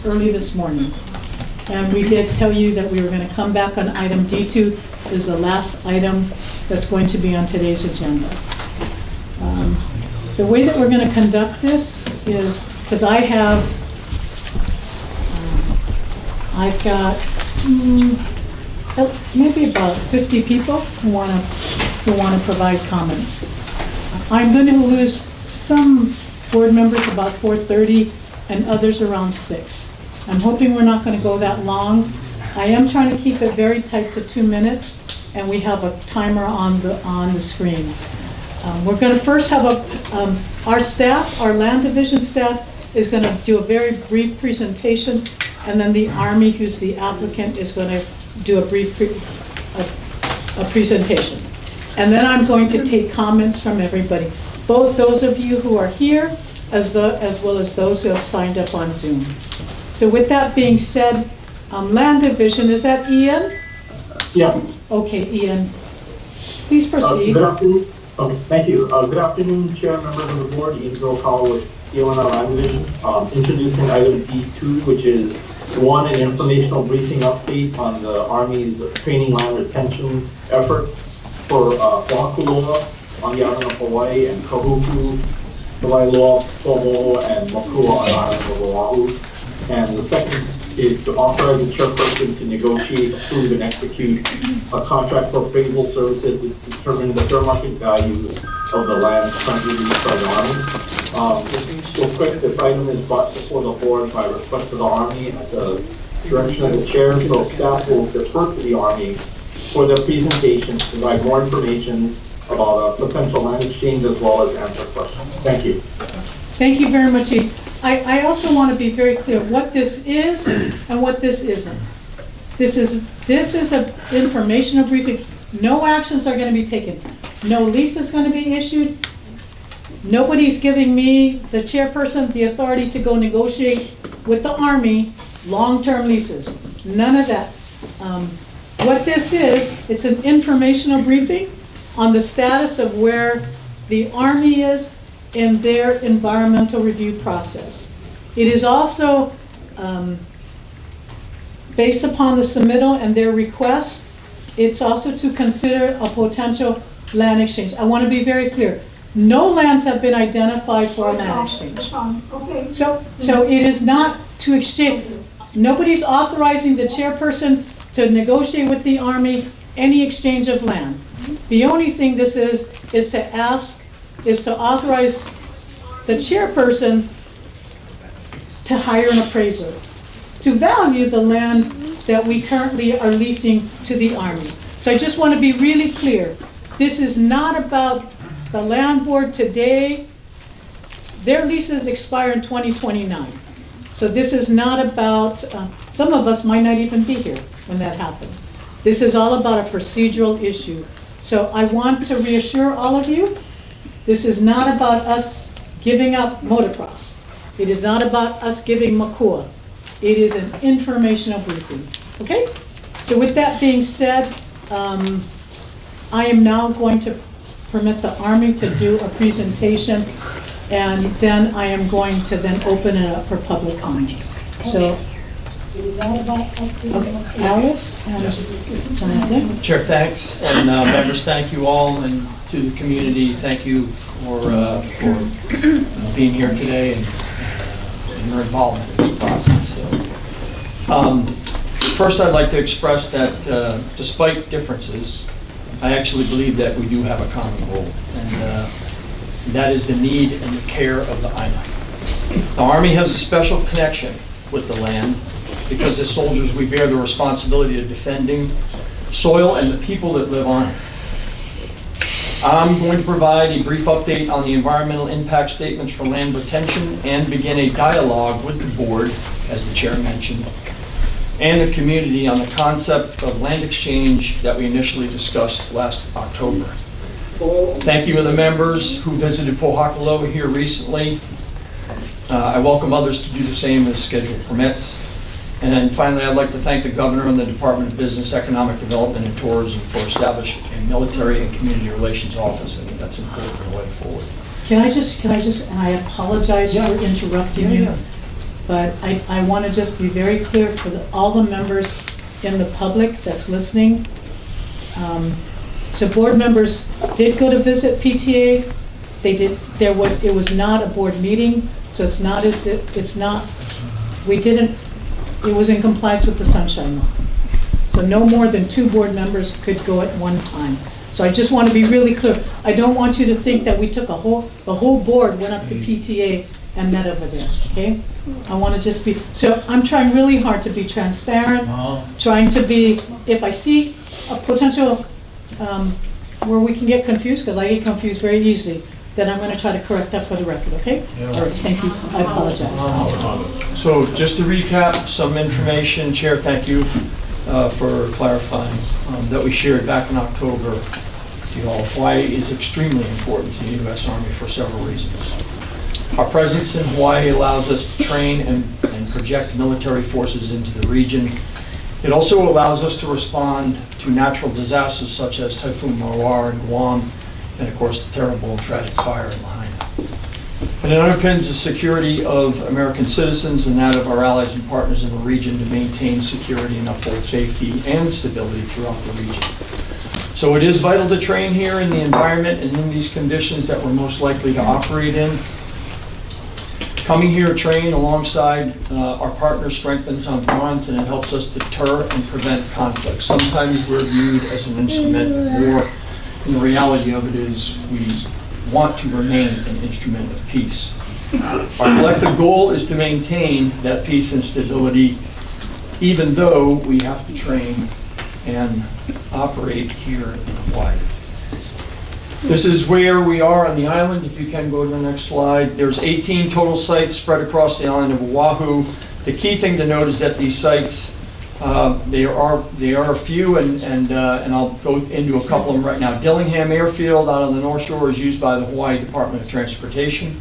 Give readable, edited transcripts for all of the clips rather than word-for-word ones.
early this morning. And we did tell you that we were going to come back on item D2 is the last item that's going to be on today's agenda. The way that we're going to conduct this is, because I've got maybe about 50 people who want to provide comments. I'm going to lose some board members about 4:30 and others around 6. I'm hoping we're not going to go that long. I am trying to keep it very tight to 2 minutes, and we have a timer on the screen. We're going to first have our staff, our land division staff, is going to do a very brief presentation, and then the Army, who's the applicant, is going to do a brief presentation. And then I'm going to take comments from everybody, both those of you who are here, as well as those who have signed up on Zoom. So with that being said, land division, is that Ian? Yeah. Okay, Ian, please proceed. Good afternoon. Okay, thank you. Good afternoon, Chair, members of the board. Ian Call with BLNR Land Division. Introducing item D2, which is one, an informational briefing update on the Army's training land retention effort for Mākua on the island of Hawaii and Kahuku, Wailoa, Pomo, and Mākua on the island of Oahu. And the second is to authorize the chairperson to negotiate, approve, and execute a contract for appraisal services to determine the fair market value of the land currently used by the Army. Just real quick, this item is brought before the board by request of the Army at the direction of the chair, so staff will defer to the Army for their presentation to provide more information about a potential land exchange as well as answer questions. Thank you. Thank you very much, Ian. I also want to be very clear what this is and what this isn't. This is an informational briefing. No actions are going to be taken. No lease is going to be issued. Nobody's giving me, the chairperson, the authority to go negotiate with the Army long-term leases. None of that. What this is, it's an informational briefing on the status of where the Army is in their environmental review process. It is also based upon the submittal and their requests. It's also to consider a potential land exchange. I want to be very clear. No lands have been identified for a land exchange. Okay. So it is not to exchange. Nobody's authorizing the chairperson to negotiate with the Army any exchange of land. The only thing this is to authorize the chairperson to hire an appraiser to value the land that we currently are leasing to the Army. So I just want to be really clear. This is not about the land board today. Their leases expire in 2029. So this is not about, some of us might not even be here when that happens. This is all about a procedural issue. So I want to reassure all of you, this is not about us giving up motocross. It is not about us giving Mākua. It is an informational briefing, okay? So with that being said, I am now going to permit the Army to do a presentation, and then I am going to then open it up for public comments. So, okay, Alice and Jonathan. Chair, thanks, and members, thank you all, and to the community, thank you for being here today and your involvement in this process. So, first, I'd like to express that despite differences, I actually believe that we do have a common goal, and that is the need and the care of the island. The Army has a special connection with the land because as soldiers we bear the responsibility of defending soil and the people that live on it. I'm going to provide a brief update on the environmental impact statements for land retention and begin a dialogue with the board, as the chair mentioned, and the community on the concept of land exchange that we initially discussed last October. Thank you to the members who visited Pohakaloa here recently. I welcome others to do the same as schedule permits. And finally, I'd like to thank the Governor and the Department of Business, Economic Development, and Tourism for establishing a military and community relations office. I think that's important in the way forward. Can I just, and I apologize for interrupting you. But I want to just be very clear for all the members in the public that's listening. So board members did go to visit PTA. They did, it was not a board meeting, so it's not as if, it was in compliance with the Sunshine Law. So no more than 2 board members could go at one time. So I just want to be really clear. I don't want you to think that we took the whole board went up to PTA and met over there, okay? I want to just be, so I'm trying really hard to be transparent, trying to be, if I see a potential where we can get confused, because I get confused very easily, then I'm going to try to correct that for the record, okay? Yeah. All right, thank you. I apologize. So just to recap some information, Chair, thank you for clarifying that we shared back in October with you all. Hawaii is extremely important to the U.S. Army for several reasons. Our presence in Hawaii allows us to train and project military forces into the region. It also allows us to respond to natural disasters such as Typhoon Mawar in Guam, and of course the terrible and tragic fire in Lahaina. And it underpins the security of American citizens and that of our allies and partners in the region to maintain security and uphold safety and stability throughout the region. So it is vital to train here in the environment and in these conditions that we're most likely to operate in. Coming here to train alongside our partners strengthens our bonds, and it helps us deter and prevent conflict. Sometimes we're viewed as an instrument of war, and the reality of it is we want to remain an instrument of peace. Our collective goal is to maintain that peace and stability, even though we have to train and operate here in Hawaii. This is where we are on the island. If you can go to the next slide. There's 18 total sites spread across the island of Oahu. The key thing to note is that these sites, they are a few, and I'll go into a couple of them right now. Dillingham Airfield out on the North Shore is used by the Hawaii Department of Transportation.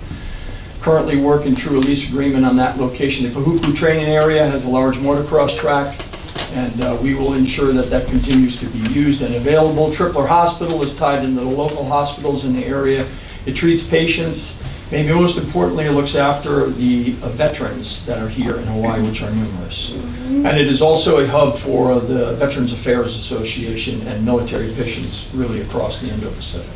Currently working through a lease agreement on that location. The Pahuku training area has a large motocross track, and we will ensure that that continues to be used and available. Tripler Hospital is tied into the local hospitals in the area. It treats patients. Maybe most importantly, it looks after the veterans that are here in Hawaii, which are numerous. And it is also a hub for the Veterans Affairs Association and military missions really across the Indo-Pacific.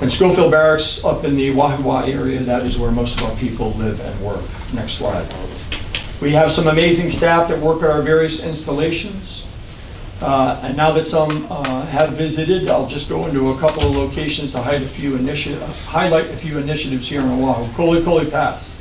And Schofield Barracks up in the Wahiawa area, that is where most of our people live and work. Next slide. We have some amazing staff that work at our various installations. And now that some have visited, I'll just go into a couple of locations to highlight a few initiatives here in Oahu. Koli Koli Pass.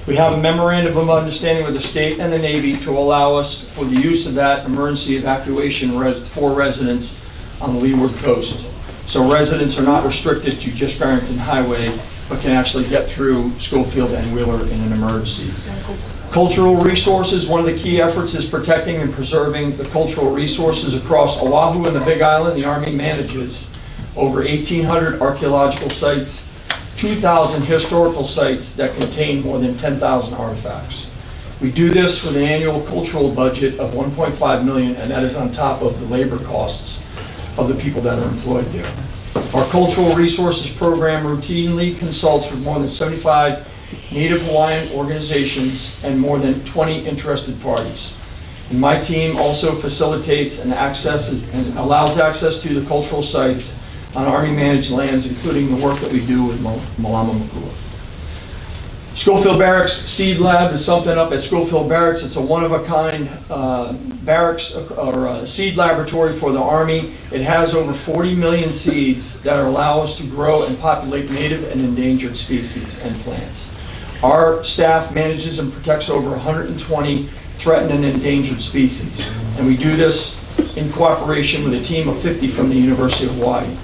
We have a memorandum of understanding with the state and the Navy to allow us for the use of that emergency evacuation for residents on the leeward coast. So residents are not restricted to just Farrington Highway, but can actually get through Schofield and Wheeler in an emergency. Cultural resources, one of the key efforts is protecting and preserving the cultural resources across Oahu and the Big Island. The Army manages over 1,800 archaeological sites, 2,000 historical sites that contain more than 10,000 artifacts. We do this with an annual cultural budget of $1.5 million, and that is on top of the labor costs of the people that are employed there. Our Cultural Resources Program routinely consults with more than 75 Native Hawaiian organizations and more than 20 interested parties. And my team also facilitates and allows access to the cultural sites on Army-managed lands, including the work that we do with Malama Mākua. Schofield Barracks Seed Lab is something up at Schofield Barracks. It's a one-of-a-kind barracks or seed laboratory for the Army. It has over 40 million seeds that allow us to grow and populate native and endangered species and plants. Our staff manages and protects over 120 threatened and endangered species. And we do this in cooperation with a team of 50 from the University of Hawaii.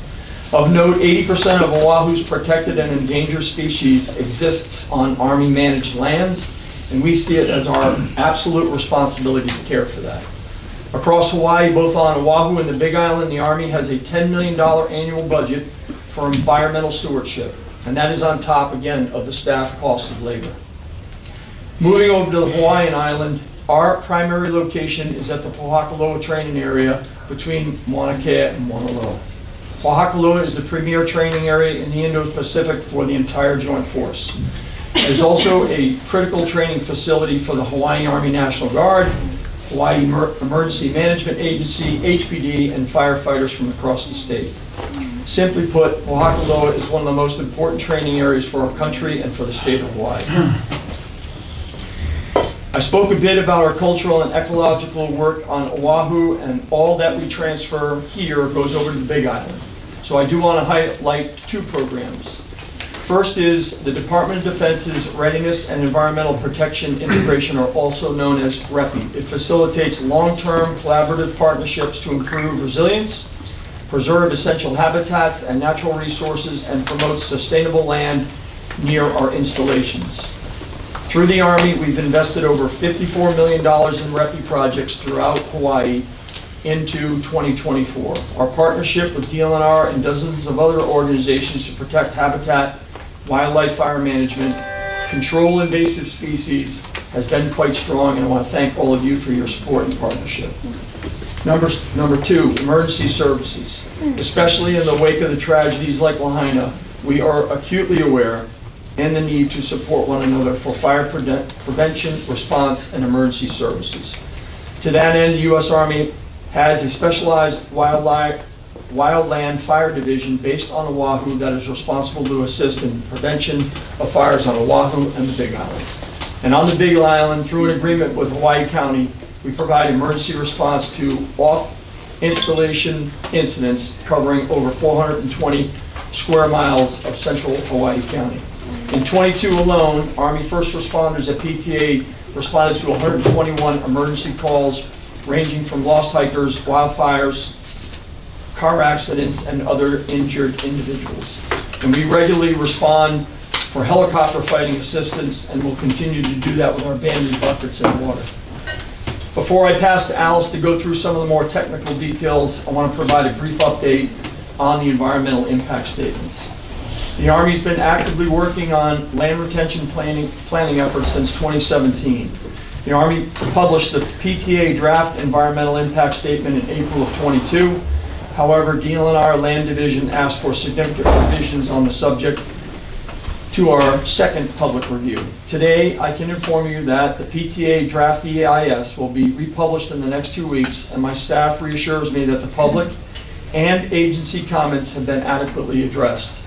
Of note, 80% of Oahu's protected and endangered species exists on Army-managed lands, and we see it as our absolute responsibility to care for that. Across Hawaii, both on Oahu and the Big Island, the Army has a $10 million annual budget for environmental stewardship, and that is on top, again, of the staff cost of labor. Moving over to the Hawaiian island, our primary location is at the Pohakaloa training area between Mauna Kea and Mauna Loa. Pohakaloa is the premier training area in the Indo-Pacific for the entire Joint Force. There's also a critical training facility for the Hawaii Army National Guard, Hawaii Emergency Management Agency, HPD, and firefighters from across the state. Simply put, Oahu is one of the most important training areas for our country and for the state of Hawaii. I spoke a bit about our cultural and ecological work on Oahu, and all that we transfer here goes over to the Big Island. So I do want to highlight two programs. First is the Department of Defense's Readiness and Environmental Protection Integration, or also known as REPI. It facilitates long-term collaborative partnerships to improve resilience, preserve essential habitats and natural resources, and promotes sustainable land near our installations. Through the Army, we've invested over $54 million in REPI projects throughout Hawaii into 2024. Our partnership with BLNR and dozens of other organizations to protect habitat, wildlife fire management, control invasive species has been quite strong, and I want to thank all of you for your support and partnership. Number two, emergency services. Especially in the wake of the tragedies like Lahaina, we are acutely aware and the need to support one another for fire prevention, response, and emergency services. To that end, the U.S. Army has a specialized wildland fire division based on Oahu that is responsible to assist in prevention of fires on Oahu and the Big Island. And on the Big Island, through an agreement with Hawaii County, we provide emergency response to off-installation incidents covering over 420 square miles of central Hawaii County. In 22 alone, Army first responders at PTA responded to 121 emergency calls ranging from lost hikers, wildfires, car accidents, and other injured individuals. And we regularly respond for helicopter fighting assistance, and will continue to do that with our abandoned buckets in water. Before I pass to Alice to go through some of the more technical details, I want to provide a brief update on the environmental impact statements. The Army's been actively working on land retention planning efforts since 2017. The Army published the PTA draft environmental impact statement in April of 22. However, DLNR Land Division asked for significant revisions on the subject to our second public review. Today, I can inform you that the PTA draft EIS will be republished in the next 2 weeks, and my staff reassures me that the public and agency comments have been adequately addressed.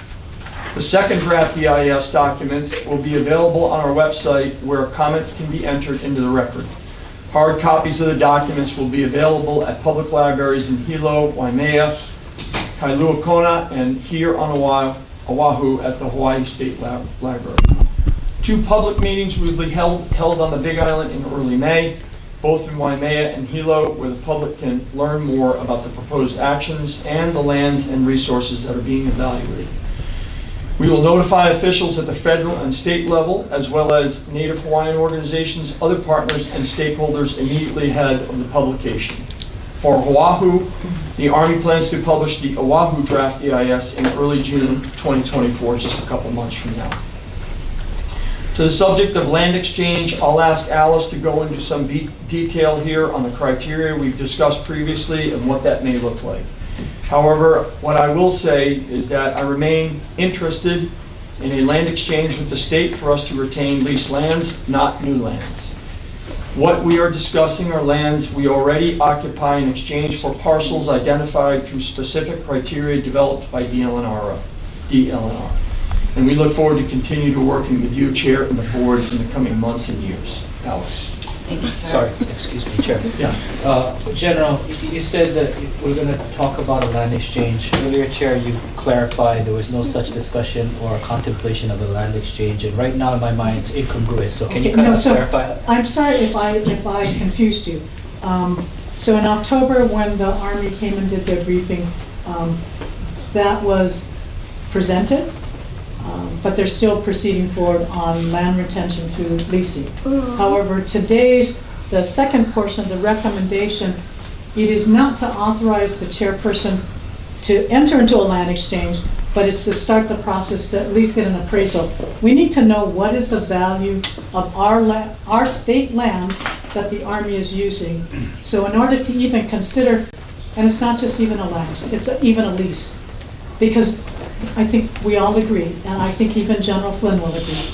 The second draft EIS documents will be available on our website, where comments can be entered into the record. Hard copies of the documents will be available at public libraries in Hilo, Waimea, Kailua Kona, and here on Oahu at the Hawaii State Library. 2 public meetings will be held on the Big Island in early May, both in Waimea and Hilo, where the public can learn more about the proposed actions and the lands and resources that are being evaluated. We will notify officials at the federal and state level, as well as Native Hawaiian organizations, other partners, and stakeholders immediately ahead of the publication. For Oahu, the Army plans to publish the Oahu draft EIS in early June 2024, just a couple months from now. To the subject of land exchange, I'll ask Alice to go into some detail here on the criteria we've discussed previously and what that may look like. However, what I will say is that I remain interested in a land exchange with the state for us to retain leased lands, not new lands. What we are discussing are lands we already occupy in exchange for parcels identified through specific criteria developed by DLNR. And we look forward to continue to working with you, Chair, and the board in the coming months and years. Alice. Thank you, sir. Sorry, excuse me, Chair. Yeah. General, you said that we're going to talk about a land exchange. Earlier, Chair, you clarified there was no such discussion or contemplation of a land exchange, and right now in my mind it's incongruous. So can you kind of clarify? I'm sorry if I confused you. So in October, when the Army came and did their briefing, that was presented. But they're still proceeding forward on land retention through leasing. However, the second portion of the recommendation, it is not to authorize the chairperson to enter into a land exchange, but it's to start the process to at least get an appraisal. We need to know what is the value of our state lands that the Army is using. So in order to even consider, and it's not just even a land, it's even a lease. Because I think we all agree, and I think even General Flynn will agree,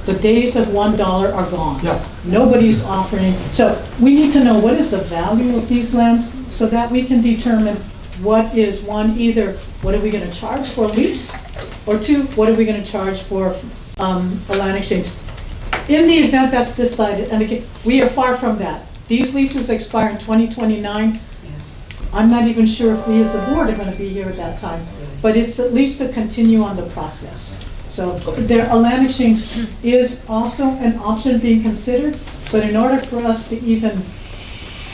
The days of $1 are gone. Yeah. Nobody's offering, so we need to know what is the value of these lands so that we can determine what is one, either what are we gonna charge for lease, or two, what are we gonna charge for a land exchange? In the event that's decided, and again, we are far from that. These leases expire in 2029. I'm not even sure if we as a board are gonna be here at that time, but it's at least to continue on the process. So there, a land exchange is also an option being considered, but in order for us to even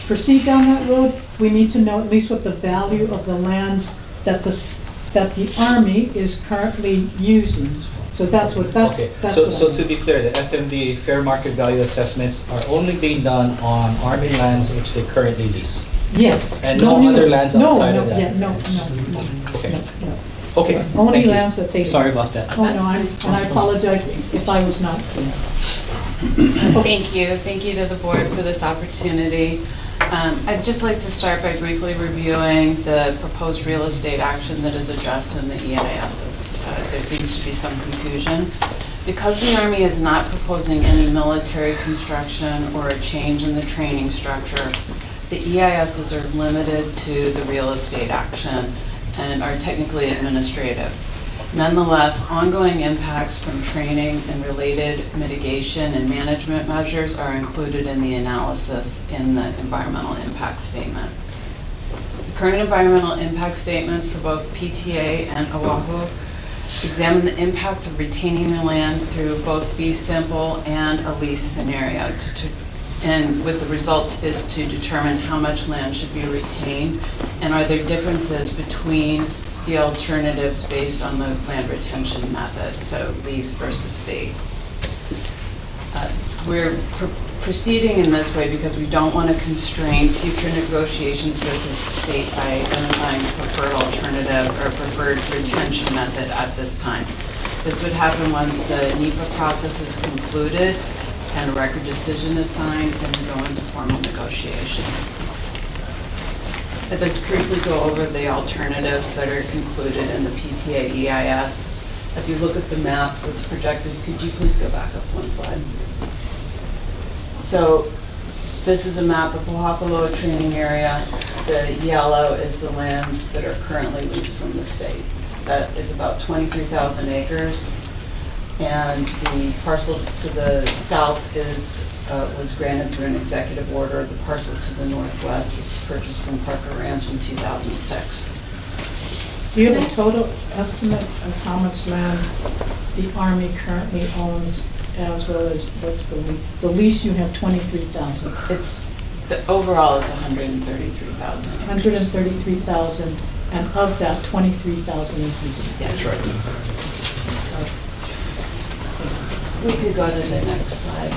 proceed down that road, we need to know at least what the value of the lands that the Army is currently using. So that's what, Okay, that's so, what so I to mean. be clear, the FMV fair market value assessments are only being done on Army lands which they currently lease. Yes. And no new- other lands no, outside no, of that? Yeah, no, Okay. no. Okay, Only thank you. lands that they. Sorry about that. Oh, no, and I apologize if I was not clear. Thank you to the board for this opportunity. I'd just like to start by briefly reviewing the proposed real estate action that is addressed in the EISs. There seems to be some confusion. Because the Army is not proposing any military construction or a change in the training structure, the EISs are limited to the real estate action and are technically administrative. Nonetheless, ongoing impacts from training and related mitigation and management measures are included in the analysis in the environmental impact statement. The current environmental impact statements for both PTA and Oahu examine the impacts of retaining the land through both fee simple and a lease scenario and with the result is to determine how much land should be retained and are there differences between the alternatives based on the land retention method, so lease versus fee. We're proceeding in this way because we don't want to constrain future negotiations with the state by identifying a preferred alternative or preferred retention method at this time. This would happen once the NEPA process is concluded and a record decision is signed and we go into formal negotiation. I'd like to briefly go over the alternatives that are included in the PTA EIS. If you look at the map that's projected, could you please go back up one slide? So this is a map of Pohakaloa training area. The yellow is the lands that are currently leased from the state. That is about 23,000 acres. And the parcel to the south was granted through an executive order. The parcel to the northwest was purchased from Parker Ranch in 2006. Do you have a total estimate of how much land the Army currently owns, as well as what's the lease? The lease you have 23,000. Overall it's 133,000. 133,000, and of that 23,000 is leased. Yes. That's right. We could go to the next slide.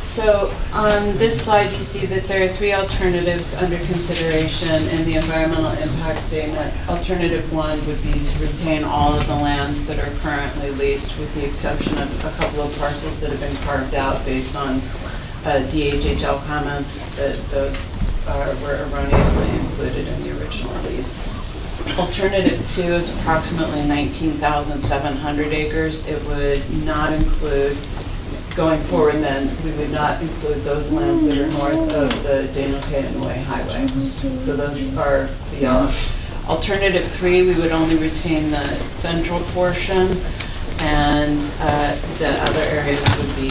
So on this slide, you see that there are three alternatives under consideration in the environmental impact statement. Alternative one would be to retain all of the lands that are currently leased with the exception of a couple of parcels that have been carved out based on DHHL comments that those were erroneously included in the original lease. Alternative two is approximately 19,700 acres. It would not include, going forward then, we would not include those lands that are north of the Danoke-Inouye Highway. So those are the yellow. Alternative three, we would only retain the central portion and the other areas would be,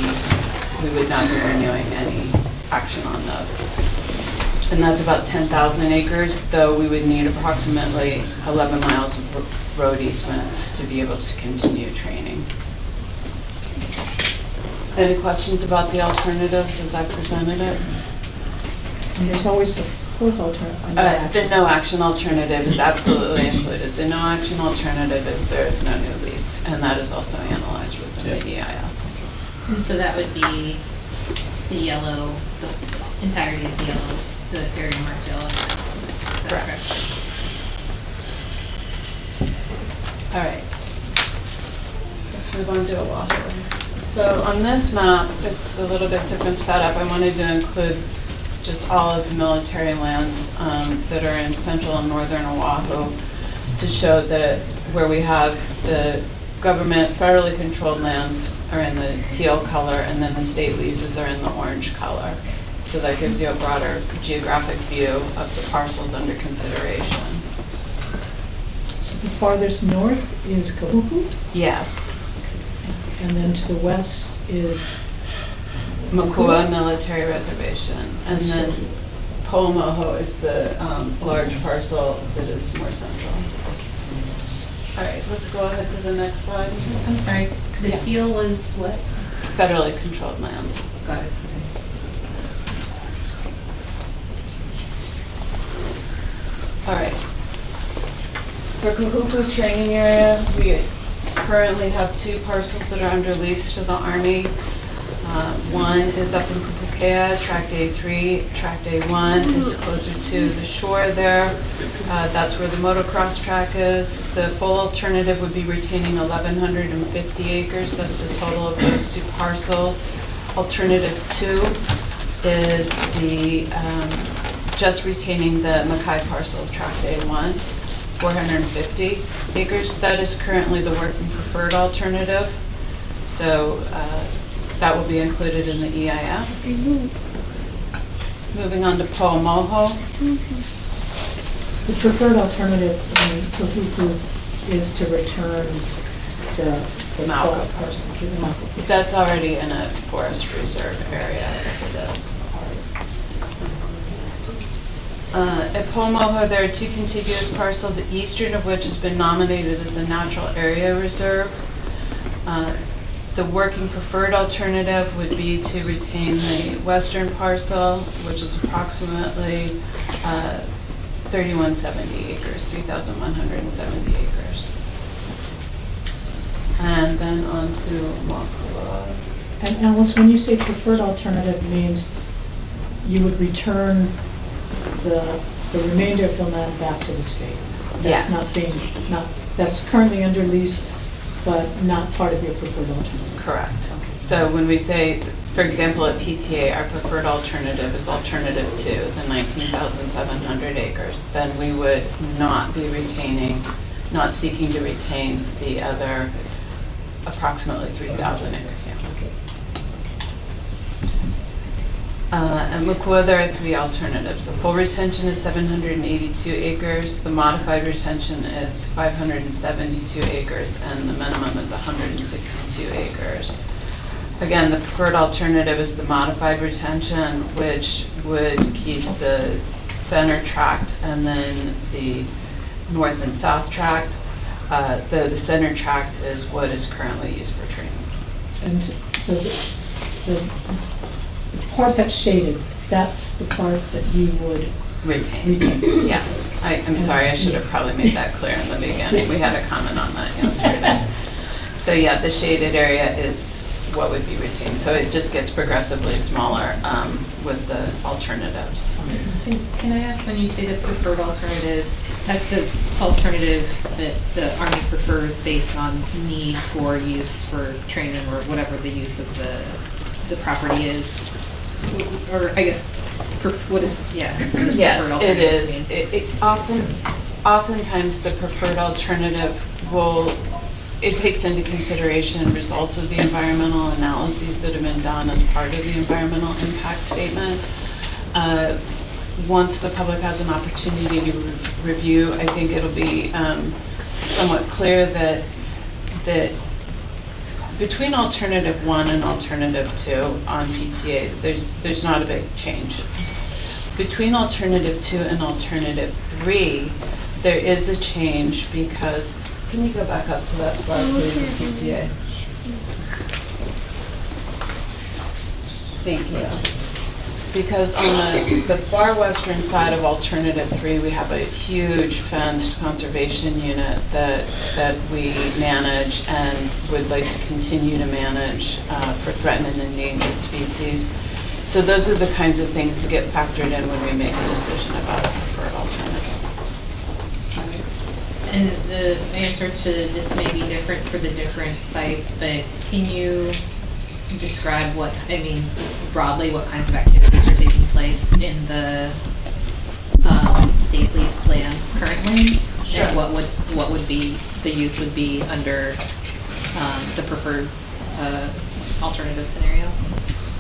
we would not be renewing any action on those. And that's about 10,000 acres, though we would need approximately 11 miles of road easements to be able to continue training. Any questions about the alternatives as I presented it? And there's always the fourth alternative. The no action alternative is absolutely included. The no action alternative is there is no new lease, and that is also analyzed within the EIS. And so that would be the yellow, the entirety of the yellow, the area marked yellow. Is that Correct. All right. Let's move on to Oahu. So on this map, it's a little bit different setup. I wanted to include just all of the military lands that are in central and northern Oahu to show that where we have the government federally controlled lands are in the teal color, and then the state leases are in the orange color. So that gives you a broader geographic view of the parcels under consideration. So the farthest north is Kahuku, Yes. and then to the west is Mākua Military Reservation. And then Po'omoho is the large parcel that is more central. All right, let's go ahead to the next slide. I'm sorry, the Yeah. teal was what? Federally controlled lands. Got it. All right. For Kahuku training area, we currently have 2 parcels that are under lease to the Army. One is up in Kupukea, Tract A3. Tract A1 is closer to the shore there. That's where the motocross track is. The full alternative would be retaining 1,150 acres. That's the total of those 2 parcels. Alternative 2 is the just retaining the Mackay parcel of Tract A1, 450 acres. That is currently the working preferred alternative. So that will be included in the EIS. Moving on to Po'omoho. the preferred alternative in Kahuku is to return the Mākua. parcel to the Mākua. That's already in a forest reserve area, as it is. At Po'omoho, there are 2 contiguous parcels, the eastern of which has been nominated as a natural area reserve. The working preferred alternative would be to retain the western parcel, which is approximately 3,170 acres, 3,170 acres. And then on to Mākua. And Alice, when you say preferred alternative means you would return the remainder of the land back to the state? Yes. That's currently under lease, but not part of your preferred alternative? Correct. So when we say, for example, at PTA, our preferred alternative is alternative 2, the 19,700 acres, then we would not be not seeking to retain the other approximately 3,000 acres. And Mākua, there are 3 alternatives. The full retention is 782 acres, the modified retention is 572 acres, and the minimum is 162 acres. Again, the preferred alternative is the modified retention, which would keep the center tract and then the north and south tract. The center tract is what is currently used for training. And so the part that's shaded, that's the part that you would Retain. Yes. I'm sorry, I should have probably made that clear in the beginning. We had a comment on that yesterday. So yeah, the shaded area is what would be retained. So it just gets progressively smaller with the alternatives. Can I ask, when you say the preferred alternative, that's the alternative that the Army prefers based on need for use for training or whatever the use of the property is? Or I guess, what is, yeah. Yes, it is. Oftentimes the preferred alternative it takes into consideration results of the environmental analyses that have been done as part of the environmental impact statement. Once the public has an opportunity to review, I think it'll be somewhat clear that between alternative 1 and alternative 2 on PTA, there's not a big change. Between alternative 2 and alternative 3, there is a change because, can you go back up to that slide, please, in PTA? Thank you. Because on the far western side of alternative 3, we have a huge fenced conservation unit that we manage and would like to continue to manage for threatened and endangered species. So those are the kinds of things that get factored in when we make a decision about a preferred alternative. And the answer to this may be different for the different sites, but can you describe broadly what kinds of activities are taking place in the state leased lands currently? Sure. And what would be, the use would be under the preferred alternative scenario?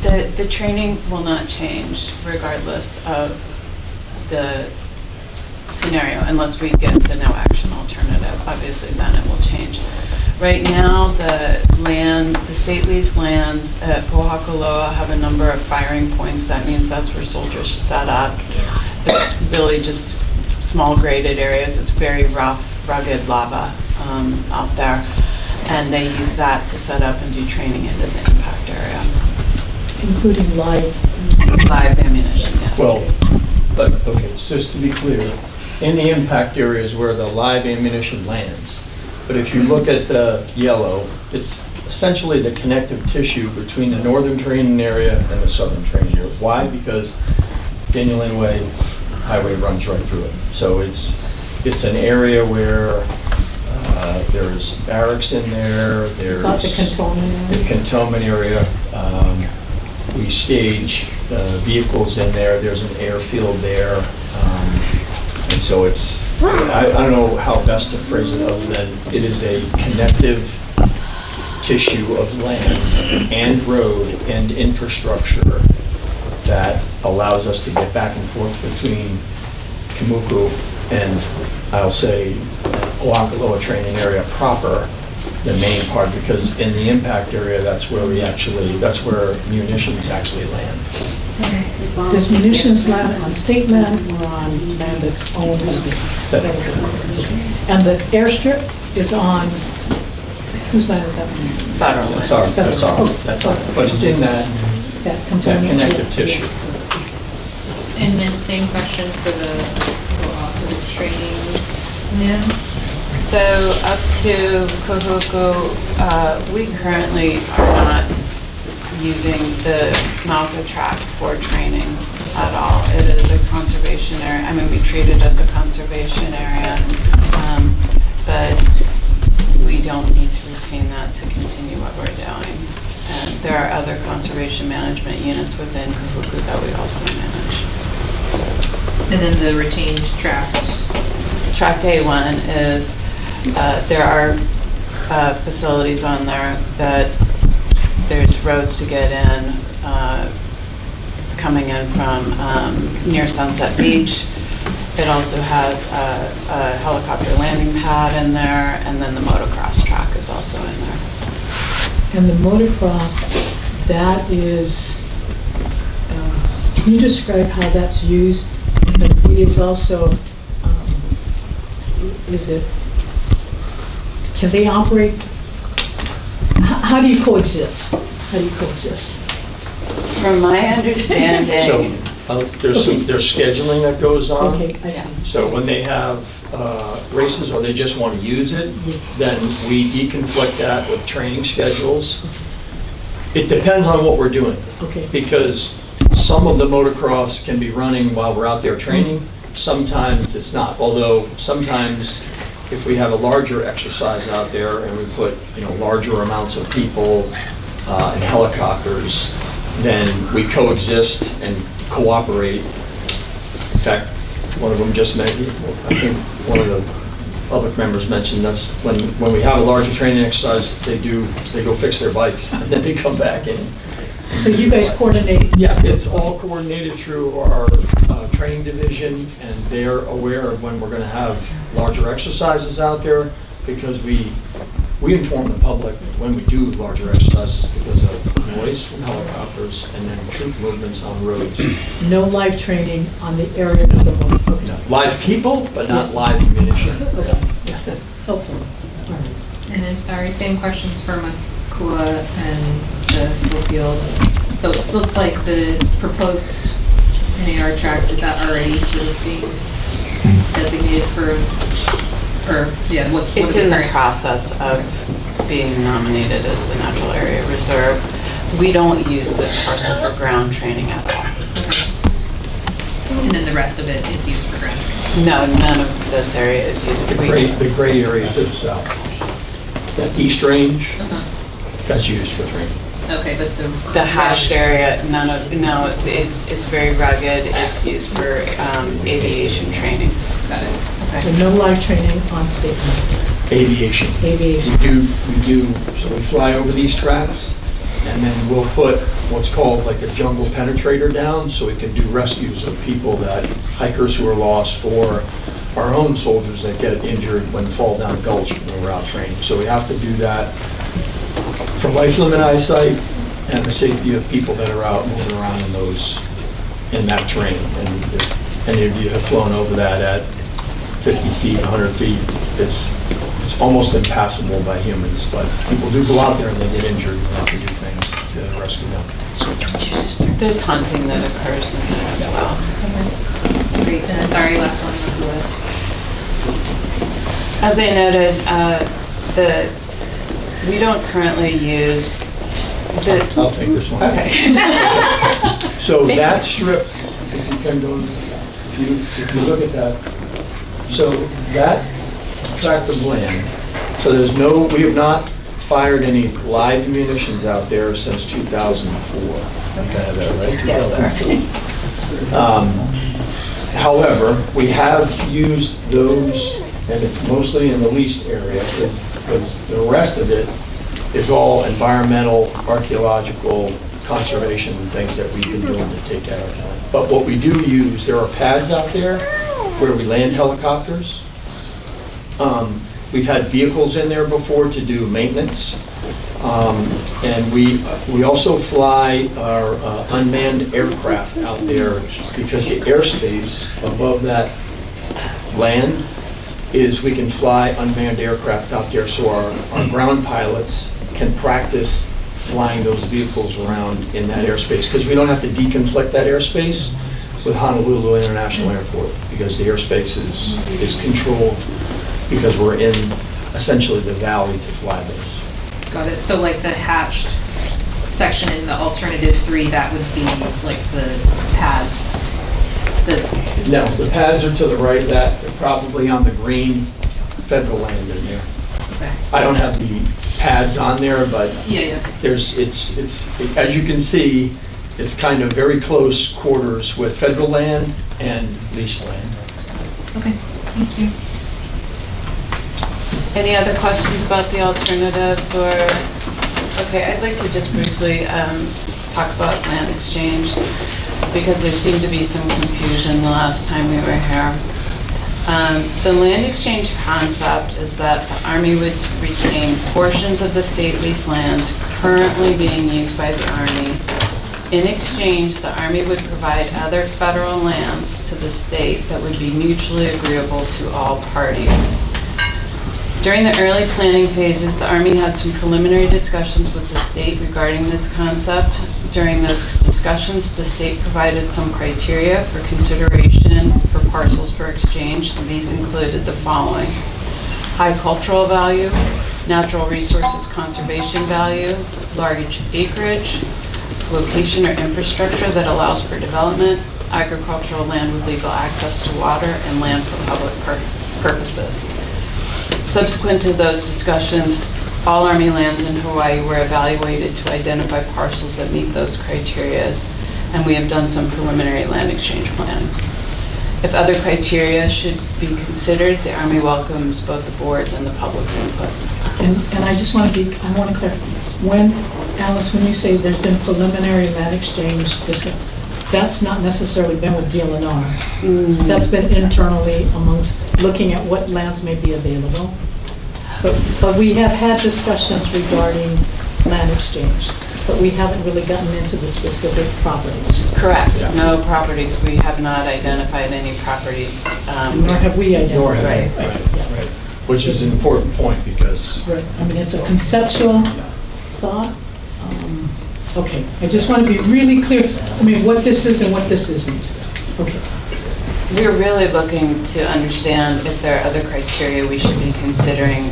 The training will not change regardless of the scenario unless we get the no action alternative. Obviously, then it will change. Right now, the state leased lands at Pohakaloa have a number of firing points. That means that's where soldiers set up. It's really just small graded areas. It's very rough, rugged lava out there. And they use that to set up and do training into the impact area. Including live. Live ammunition, yes. Well, but, okay, so just to be clear, in the impact areas where the live ammunition lands, but if you look at the yellow, it's essentially the connective tissue between the northern training area and the southern training area. Why? Because Daniel Inouye Highway runs right through it. So it's an area where there's barracks in there, there's About the cantonment area. the cantonment area. We stage vehicles in there, there's an airfield there. And so it's, I don't know how best to phrase it other than it is a connective tissue of land and road and infrastructure that allows us to get back and forth between Kamuku and, I'll say, Oakaloa training area proper, the main part, because in the impact area, that's where munitions actually land. Does munitions land on state land or on land that's owned by the federal government? And the airstrip is on, whose land is that on? Federal. That's our, but it's in that That cantonment? connective tissue. And then same question for the training lands? So up to Kahuku, we currently are not using the Mākua track for training at all. It is a conservation area. I mean, we treat it as a conservation area, but we don't need to retain that to continue what we're doing. And there are other conservation management units within Kahuku that we also manage. And then the retained tract? Tract A1 is, there are facilities on there that there's roads to get in, coming in from near Sunset Beach. It also has a helicopter landing pad in there, and then the motocross track is also in there. And the motocross, that is, can you describe how that's used? Because it is also, can they operate, how do you coexist? How do you coexist? From my understanding, So there's scheduling that goes on. Okay, I see. So when they have races or they just want to use it, then we deconflict that with training schedules. It depends on what we're doing. Okay. Because some of the motocross can be running while we're out there training. Sometimes it's not. Although sometimes if we have a larger exercise out there and we put larger amounts of people and helicopters, then we coexist and cooperate. In fact, one of them just mentioned, I think one of the public members mentioned, that's when we have a larger training exercise, they go fix their bikes and then they come back in. So you guys coordinate? Yeah, it's all coordinated through our training division, and they're aware of when we're going to have larger exercises out there, because we inform the public when we do larger exercises because of noise from helicopters and then troop movements on roads. No live training on the area of the one? Okay. No, live people, but not live ammunition. Okay, helpful. All right. And then, sorry, same questions for Mākua and the Schofield. So it looks like the proposed NAR tract, is that already sort of being designated what's it's the in the current? process of being nominated as the natural area reserve. We don't use this parcel for ground training at all. Okay. And then the rest of it is used for ground training? No, none of this area is used for The gray area to the south. That's East Range. Uh-huh. That's used for training. Okay, but The hashed area, it's very rugged. It's used for aviation training. Got it. So Okay. no live training on state land? aviation. Aviation. We do, so we fly over these tracks, and then we'll put what's called like a jungle penetrator down, so we can do rescues of people hikers who are lost, or our own soldiers that get injured when they fall down a gulch when we're out training. So we have to do that for life limit eyesight and the safety of people that are out moving around in that terrain. And if any of you have flown over that at 50 feet, 100 feet, it's almost impassable by humans, but people do go out there and they get injured and have to do things to rescue them. There's hunting that occurs in there as well. Great, then, sorry, last one. As I noted, we don't currently use I'll take this one. Okay. So that strip, if you can go, if you look at that, so that tract of land, so we have not fired any live munitions out there since 2004. Okay, I have that right? Yes, sir. 2004. However, we have used those, and it's mostly in the leased area, because the rest of it is all environmental, archaeological, conservation things that we've been doing to take care of that. But what we do use, there are pads out there where we land helicopters. We've had vehicles in there before to do maintenance. And we also fly our unmanned aircraft out there because the airspace above that land is we can fly unmanned aircraft out there, so our ground pilots can practice flying those vehicles around in that airspace, because we don't have to deconflict that airspace with Honolulu International Airport, because the airspace is controlled, because we're in essentially the valley to fly those. Got it. So like the hatched section in the alternative 3, that would be like the pads. No, the pads are to the right, that they're probably on the green federal land in there. Okay. I don't have the pads on there, but Yeah. it's as you can see, it's kind of very close quarters with federal land and leased land. Okay, thank you. Any other questions about the alternatives, or, okay, I'd like to just briefly talk about land exchange, because there seemed to be some confusion the last time we were here. The land exchange concept is that the Army would retain portions of the state lease lands currently being used by the Army. In exchange, the Army would provide other federal lands to the state that would be mutually agreeable to all parties. During the early planning phases, the Army had some preliminary discussions with the state regarding this concept. During those discussions, the state provided some criteria for consideration for parcels for exchange, and these included the following: high cultural value, natural resources conservation value, large acreage, location or infrastructure that allows for development, agricultural land with legal access to water, and land for public purposes. Subsequent to those discussions, all Army lands in Hawaii were evaluated to identify parcels that meet those criteria, and we have done some preliminary land exchange planning. If other criteria should be considered, the Army welcomes both the board's and the public's input. And I just want to clarify, Alice, when you say there's been preliminary land exchange discussion, that's not necessarily been with BLNR. Mm. That's been internally amongst looking at what lands may be available. But we have had discussions regarding land exchange, but we haven't really gotten into the specific properties. Correct. No properties. We have not identified any properties. Nor have we identified. Nor have Right. Right. Which is an important point, because Right. I mean, it's a conceptual thought. Okay, I just want to be really clear, I mean, what this is and what this isn't. Okay. We're really looking to understand if there are other criteria we should be considering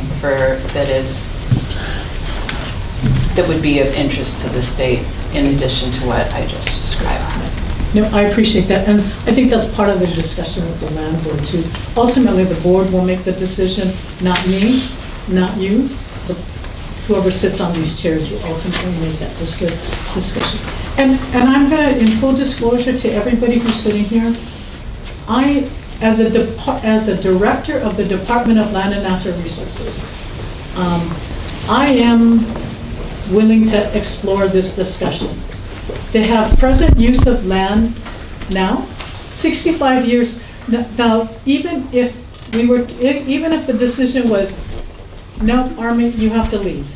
that would be of interest to the state in addition to what I just described. No, I appreciate that, and I think that's part of the discussion with the land board too. Ultimately, the board will make the decision, not me, not you, but whoever sits on these chairs will ultimately make that discussion. And I'm gonna, in full disclosure to everybody who's sitting here, I as a director of the Department of Land and Natural Resources, I am willing to explore this discussion. They have present use of land now, 65 years. Now, even if the decision was, no, Army, you have to leave.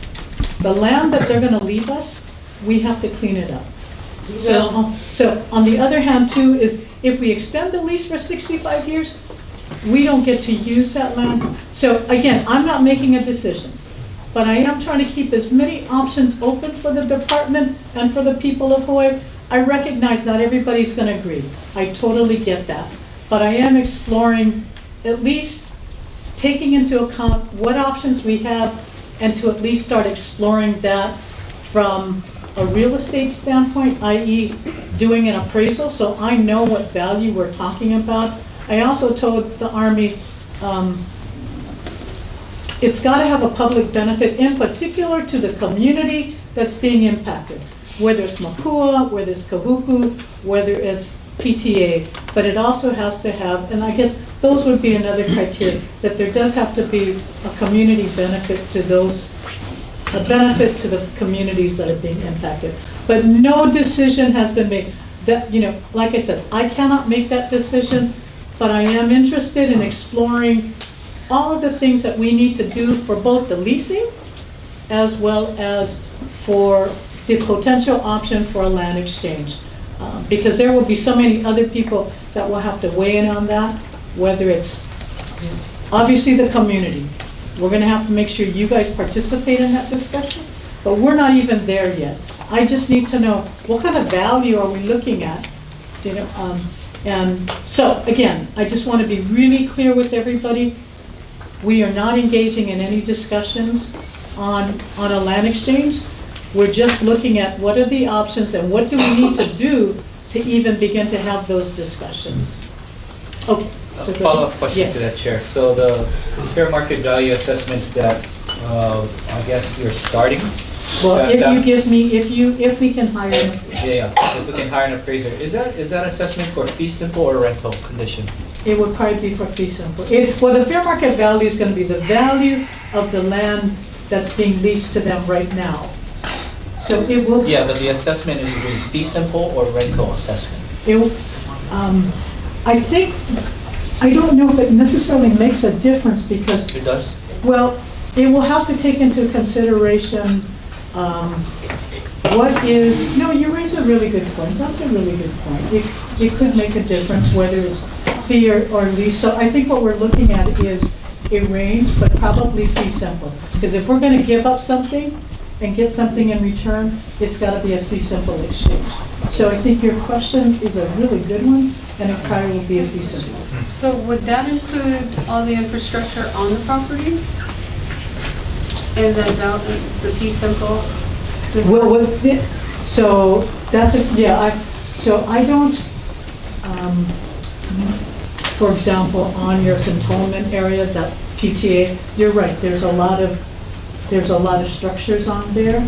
The land that they're gonna leave us, we have to clean it up. So on the other hand too, is if we extend the lease for 65 years, we don't get to use that land. So again, I'm not making a decision, but I am trying to keep as many options open for the department and for the people of Hawaii. I recognize not everybody's gonna agree. I totally get that. But I am exploring, at least taking into account what options we have, and to at least start exploring that from a real estate standpoint, i.e. doing an appraisal, so I know what value we're talking about. I also told the Army, it's gotta have a public benefit, in particular to the community that's being impacted, whether it's Mākua, whether it's Kahuku, whether it's PTA, but it also has to have, and I guess those would be another criteria, that there does have to be a community benefit to those, a benefit to the communities that are being impacted. But no decision has been made. That, you know, like I said, I cannot make that decision, but I am interested in exploring all of the things that we need to do for both the leasing as well as for the potential option for a land exchange. Because there will be so many other people that will have to weigh in on that, whether it's obviously the community. We're gonna have to make sure you guys participate in that discussion, but we're not even there yet. I just need to know, what kind of value are we looking at? You know, and so again, I just want to be really clear with everybody. We are not engaging in any discussions on a land exchange. We're just looking at what are the options and what do we need to do to even begin to have those discussions. Okay. A follow-up question to that, Chair. So the fair market value assessments that I guess you're starting. Well, if you give me, if we can hire an appraiser. Yeah, if we can hire an appraiser. Is that assessment for fee simple or rental condition? It would probably be for fee simple. Well, the fair market value is going to be the value of the land that's being leased to them right now. So it will. Yeah, but the assessment is really fee simple or rental assessment. It, I think, I don't know if it necessarily makes a difference because. It does? Well, it will have to take into consideration what is, no, you raise a really good point. That's a really good point. It could make a difference whether it's fee or lease. So I think what we're looking at is a range, but probably fee simple. Because if we're going to give up something and get something in return, it's got to be a fee simple exchange. So I think your question is a really good one, and it probably will be a fee simple. So would that include all the infrastructure on the property? And then the fee simple? Well, so that's a, yeah, so I don't, for example, on your cantonment area, that PTA, you're right, there's a lot of structures on there.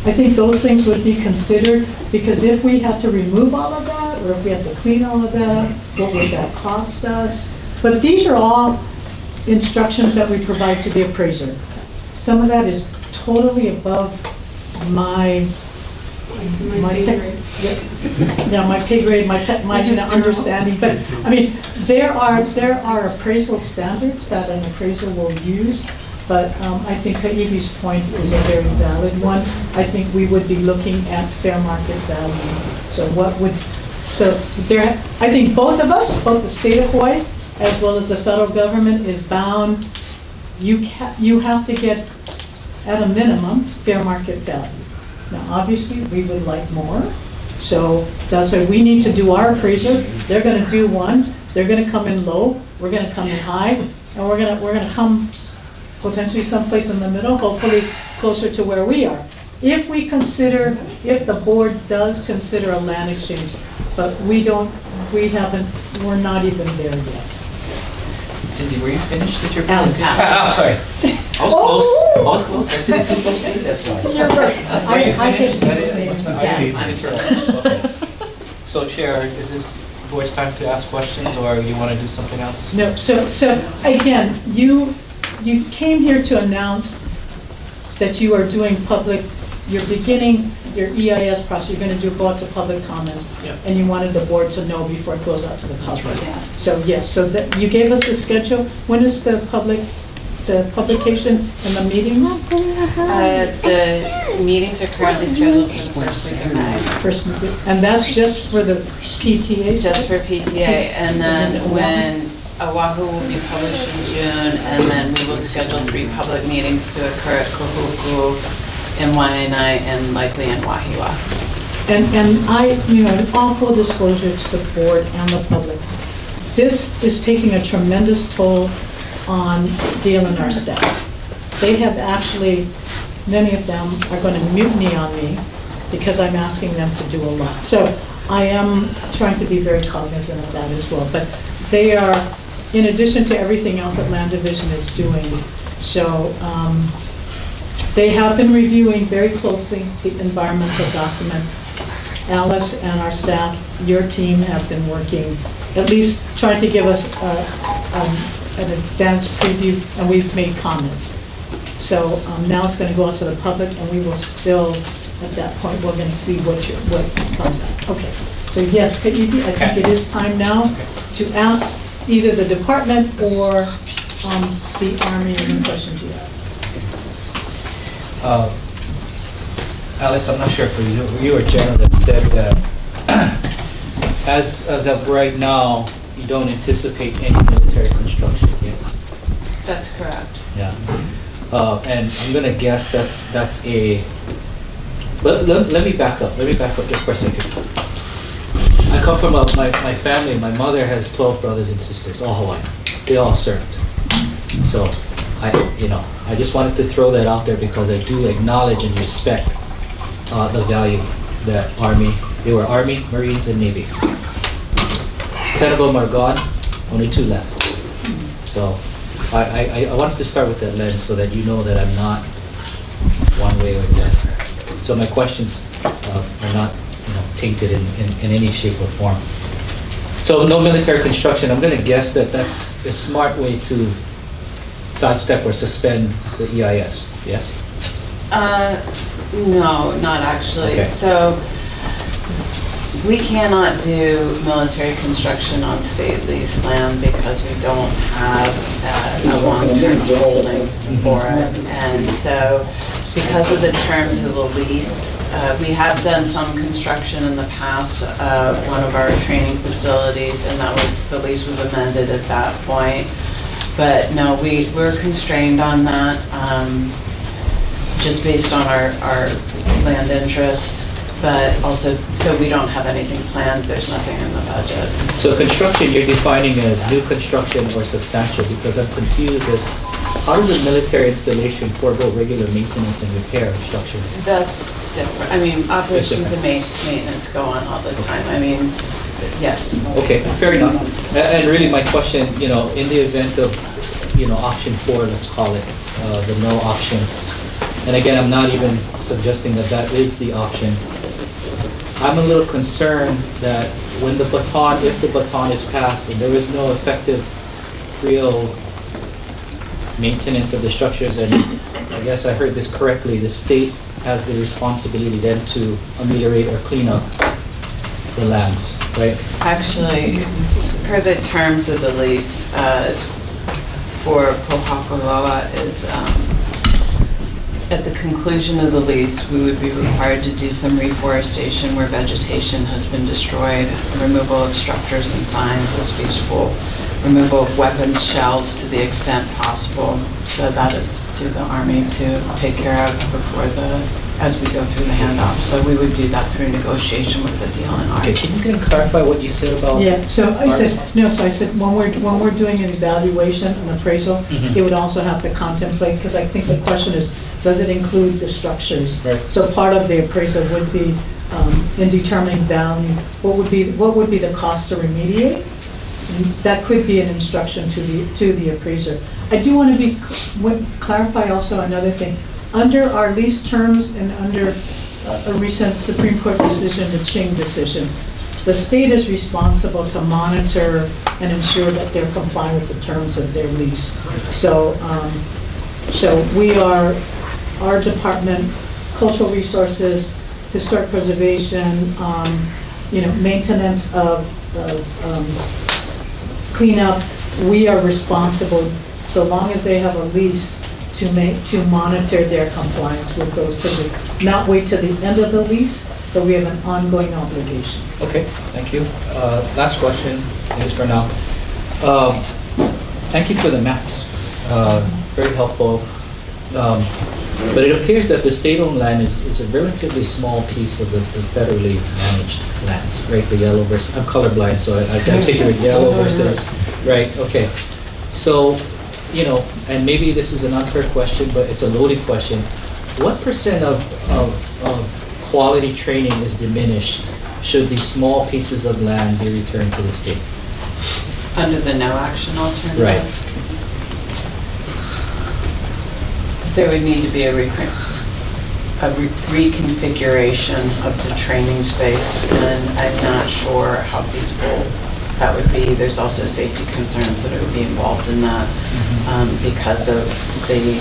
I think those things would be considered, because if we had to remove all of that, or if we had to clean all of that, what would that cost us? But these are all instructions that we provide to the appraiser. Some of that is totally above my pay grade, my understanding. But I mean, there are appraisal standards that an appraiser will use. But I think Kaiwi's point is a very valid one. I think we would be looking at fair market value. I think both of us, both the state of Hawaii as well as the federal government, is bound. You have to get, at a minimum, fair market value. Now, obviously, we would like more. So that's why we need to do our appraisal. They're going to do one. They're going to come in low. We're going to come in high, and we're going to come potentially someplace in the middle, hopefully closer to where we are. If the board does consider a land exchange, but we're not even there yet. Cindy, were you finished with your Alex. I'm sorry. I was close. I said too close. That's why. You're right. Are you I finished? can- That is- Yes. Okay. So, Chair, is this board's time to ask questions, or you want to do something else? No, so again, you came here to announce that you are doing public, you're beginning your EIS process, you're going to go out to public comments, Yep. and you wanted the board to know before it goes out to the public. right. Yes. So yes, so that, you gave us the schedule. When is the publication and the meetings? The meetings are currently scheduled for the first week of May. First, and that's just for the PTA? Just for PTA, and then when Oahu will be published in June, and then we will schedule 3 public meetings to occur at Kahuku, in Waianae, and likely in Wahiwa. And I, in all full disclosure to the board and the public, this is taking a tremendous toll on BLNR staff. They have actually, many of them are going to mutiny on me because I'm asking them to do a lot. So I am trying to be very cognizant of that as well. But they are, in addition to everything else that Land Division is doing, so they have been reviewing very closely the environmental document. Alice and our staff, your team have been working, at least trying to give us an advanced preview, and we've made comments. So now it's going to go out to the public, and we will still, at that point, we're going to see what comes out. Okay, so yes, I think it is time now to ask either the department or the Army any questions you have. Alice, I'm not sure if you or Jenna that said that as of right now, you don't anticipate any military construction, yes? That's correct. Yeah. And I'm gonna guess that's a, but let me back up just for a second. I come from my family, my mother has 12 brothers and sisters, all Hawaiian. They all served. So I just wanted to throw that out there because I do acknowledge and respect the value that they were Army, Marines, and Navy. 10 of them are gone, only 2 left. So I wanted to start with that lens so that you know that I'm not one way or the other. So my questions are not tainted in any shape or form. So no military construction. I'm going to guess that that's a smart way to sidestep or suspend the EIS, yes? No, not actually. Okay. So we cannot do military construction on state leased land because we don't have a long-term holding for it. And so because of the terms of the lease, we have done some construction in the past of one of our training facilities, and the lease was amended at that point. But no, we're constrained on that, just based on our land interest, but also, so we don't have anything planned, there's nothing in the budget. So construction you're defining as new construction or substantial, because I'm confused as how does a military installation forego regular maintenance and repair of structures? That's different. I mean, operations and maintenance go on all the time. I mean, yes. Okay, fair enough. And really my question, in the event of, option 4, let's call it, the no option. And again, I'm not even suggesting that is the option. I'm a little concerned that when if the baton is passed and there is no effective, real maintenance of the structures, and I guess I heard this correctly, the state has the responsibility then to ameliorate or clean up the lands, right? Actually, per the terms of the lease, for Pohakaloa is, at the conclusion of the lease, we would be required to do some reforestation where vegetation has been destroyed, removal of structures and signs as feasible, removal of weapons, shells to the extent possible. So that is to the Army to take care of as we go through the handoff. So we would do that through negotiation with the BLNR. Okay, can you clarify what you said about? Yeah, so I said when we're doing an evaluation, an appraisal, Mhm. it would also have to contemplate, because I think the question is, does it include the structures? Right. So part of the appraisal would be, in determining value, what would be the cost to remediate? And that could be an instruction to the appraiser. I do want to clarify also another thing. Under our lease terms and under a recent Supreme Court decision, the Ching decision, The state is responsible to monitor and ensure that they're complying with the terms of their lease. So, we are, our department, cultural resources, historic preservation, maintenance of cleanup, we are responsible, so long as they have a lease, to monitor their compliance with those provisions. Not wait till the end of the lease, but we have an ongoing obligation. Okay, thank you. Last question is for now. Thank you for the maps. Very helpful. But it appears that the state-owned land is a relatively small piece of the federally managed lands, right? The yellow versus, I'm colorblind, so I take it with yellow versus, right, okay. So, and maybe this is an unfair question, but it's a loaded question. What % of quality training is diminished should these small pieces of land be returned to the state? Under the no action alternative? Right. There would need to be a reconfiguration of the training space, and I'm not sure how feasible that would be. There's also safety concerns that would be involved in that because of the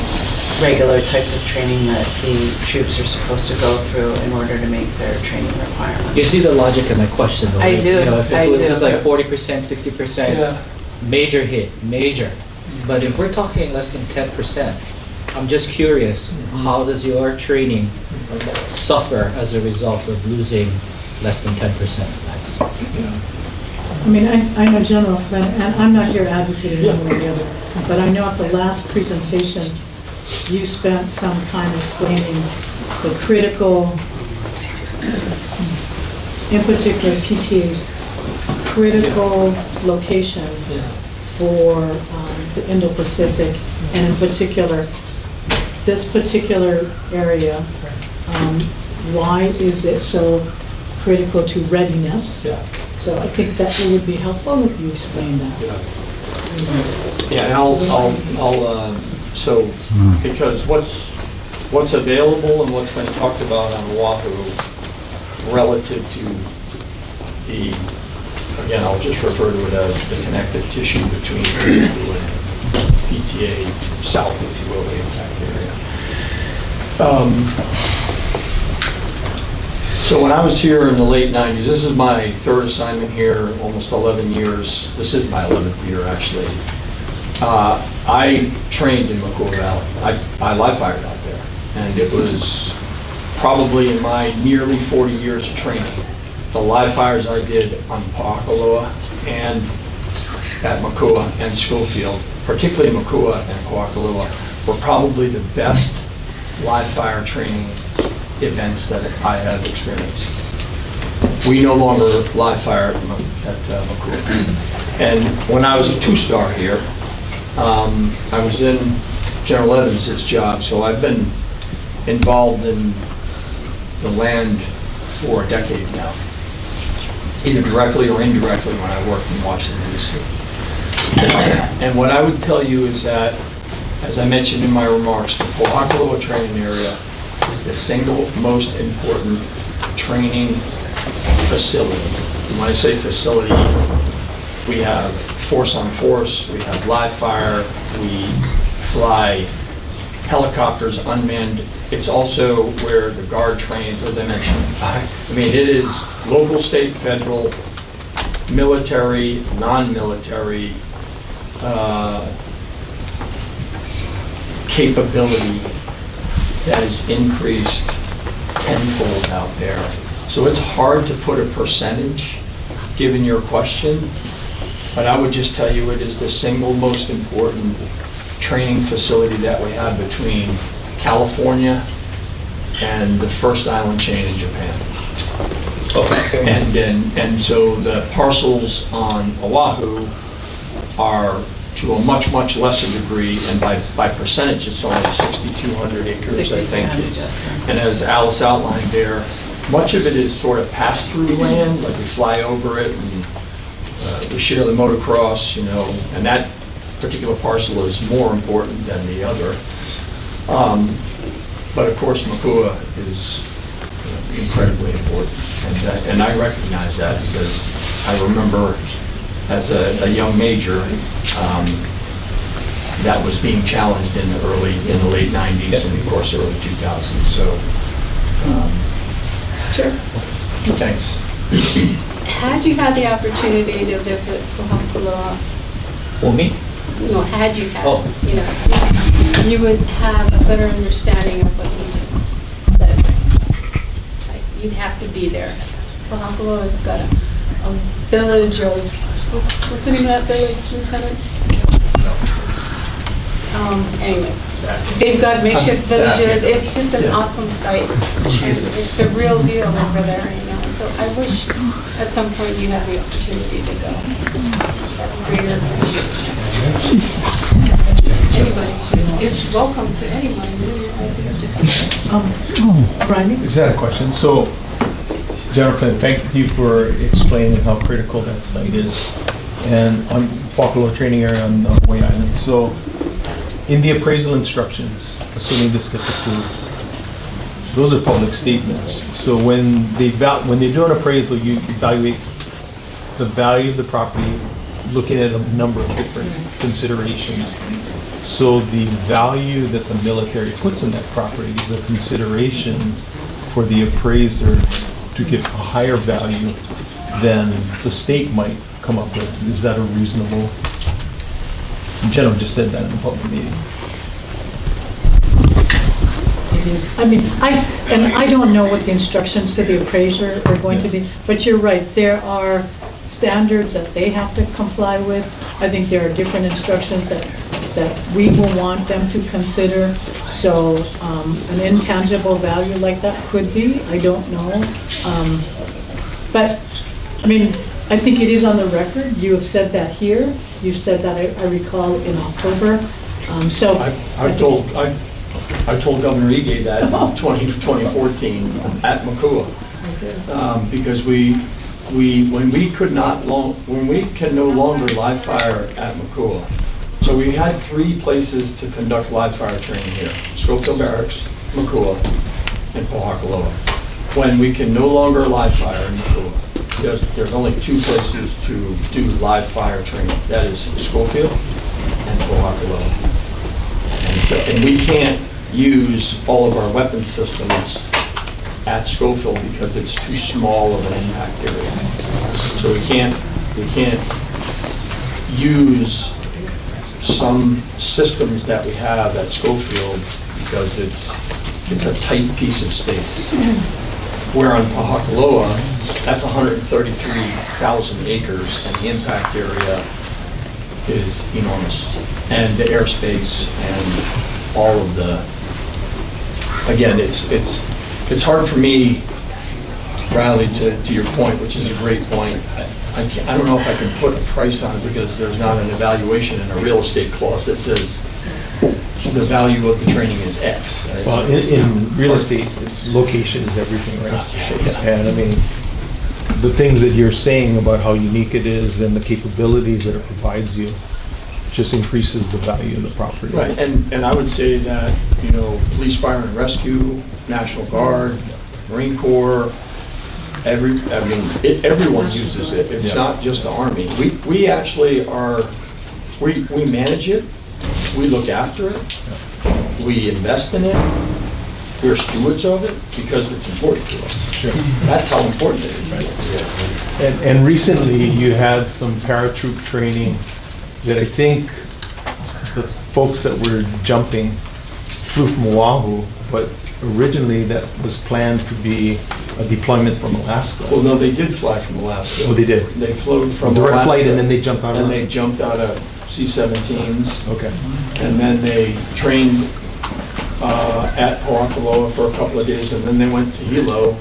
regular types of training that the troops are supposed to go through in order to make their training requirements. You see the logic of my question, though? I do, If I it do. was like 40%, 60%, major hit, major. But if we're talking less than 10%, I'm just curious, how does your training suffer as a result of losing less than 10%? I mean, I'm a general plan, and I'm not here advocating one way or the other, but I know at the last presentation, you spent some time explaining the critical, in particular PTA's critical location for the Indo-Pacific, and in particular, this particular area. Why is it so critical to readiness? So I think that it would be helpful if you explain that. Yeah, and I'll because what's available and what's been talked about on Oahu relative to the, again, I'll just refer to it as the connective tissue between Oahu and PTA South, if you will, the impact area. So when I was here in the late 90s, this is my third assignment here, almost 11 years. This is my 11th year, actually. I trained in Mākua Valley. I live fired out there. And it was probably in my nearly 40 years of training, the live fires I did on Paakaloa and at Mākua and Schofield, particularly Mākua and Paakaloa, were probably the best live fire training events that I have experienced. We no longer live fire at Mākua. And when I was a two-star here, I was in General Evans' job, so I've been involved in the land for a decade now, either directly or indirectly when I worked in Washington, D.C. And what I would tell you is that, as I mentioned in my remarks, the Paakaloa training area is the single most important training facility. When I say facility, we have force on force, we have live fire, we fly helicopters unmanned. It's also where the Guard trains, as I mentioned. I mean, it is local, state, federal, military, non-military capability that is increased tenfold out there. So it's hard to put a percentage given your question, but I would just tell you it is the single most important training facility that we have between California and the first island chain in Japan. Okay. And so the parcels on Oahu are to a much, much lesser degree, and by percentage, it's only 6,200 acres, I think. 6,200, yes, sir. And as Alice outlined there, much of it is sort of pass-through land, like we fly over it and we share the motocross, and that particular parcel is more important than the other. But of course, Mākua is incredibly important. And I recognize that because I remember as a young major, that was being challenged in the late 90s and of course early 2000s. So, Sure. thanks. Had you had the opportunity to visit Puhakaloa, Well, me? had you had, Oh. you would have a better understanding of what you just said. Like, you'd have to be there. Puhakaloa has got a village of, what's the name of that village, Lieutenant? Anyway, they've got makeshift villages. It's just an awesome site. And it's the real deal over there, So I wish at some point you had the opportunity to go. Greater appreciation. Anybody should. It's welcome to anyone. Brian? Is that a question? So, Jennifer, thank you for explaining how critical that site is. And on Pokaloa training area on Hawaii Island. So, in the appraisal instructions, assuming this gets approved, those are public statements. So when they do an appraisal, you evaluate the value of the property, looking at a number of different considerations. So the value that the military puts in that property is a consideration for the appraiser to give a higher value than the state might come up with. Is that a reasonable? Jenna just said that in a public meeting. It is. I mean, I don't know what the instructions to the appraiser are going to be, but you're right. There are standards that they have to comply with. I think there are different instructions that we will want them to consider. So an intangible value like that could be, I don't know. But I mean, I think it is on the record. You have said that here. You've said that, I recall, in October. So I told Governor Ige that in 2014 at Mākua, because when we can no longer live fire at Mākua. So we had 3 places to conduct live fire training here: Schofield Barracks, Mākua, and Pohakaloa. When we can no longer live fire in Mākua, there's only 2 places to do live fire training. That is Schofield and Pohakaloa. And we can't use all of our weapon systems at Schofield because it's too small of an impact area. So we can't use some systems that we have at Schofield because it's a tight piece of space. Where on Pohakaloa, that's 133,000 acres, and the impact area is enormous. And the airspace and all of the, again, it's hard for me, Riley, to your point, which is a great point. I don't know if I can put a price on it because there's not an evaluation in a real estate clause that says the value of the training is X. Right? Well, in real estate, it's location is everything, right? And I mean, the things that you're saying about how unique it is and the capabilities that it provides you just increases the value of the property. Right, and I would say that, police, fire and rescue, National Guard, Marine Corps, everyone uses it. It's not just the Army. We actually we manage it, we look after it, we invest in it, we're stewards of it because it's important to us. Sure. That's how important it is. Right. And recently you had some paratroop training that I think the folks that were jumping flew from Oahu, but originally that was planned to be a deployment from Alaska. Well, no, they did fly from Alaska. Oh, they did? They flew from direct Alaska. flight, and then they jumped out of And they jumped out of C-17s. Okay. And then they trained at Pohakaloa for a couple of days, and then they went to Hilo,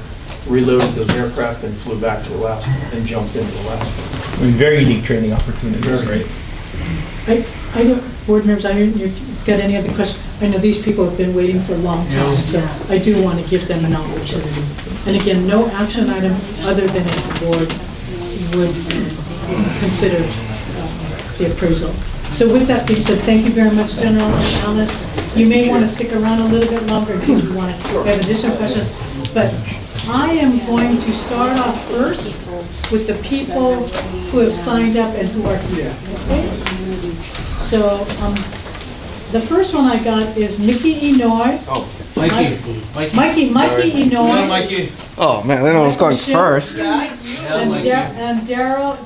reloaded those aircraft, and flew back to Alaska and jumped into Alaska. I mean, very unique training opportunities, Very. right? I don't, board members, I don't know if you've got any other questions. I know these people have been waiting for a long time, so I do want to give them an opportunity. And again, no action item other than if the board would consider the appraisal. So with that being said, thank you very much, General and Alice. You may want to stick around a little bit longer in case we want to have additional questions, but I am going to start off first with the people who have signed up and who are here, okay? So, the first one I got is Mickey Enoy. Oh, Mikey. Mikey Enoy. Mikey. Oh man, I didn't know I was going Michael first. And Daryl.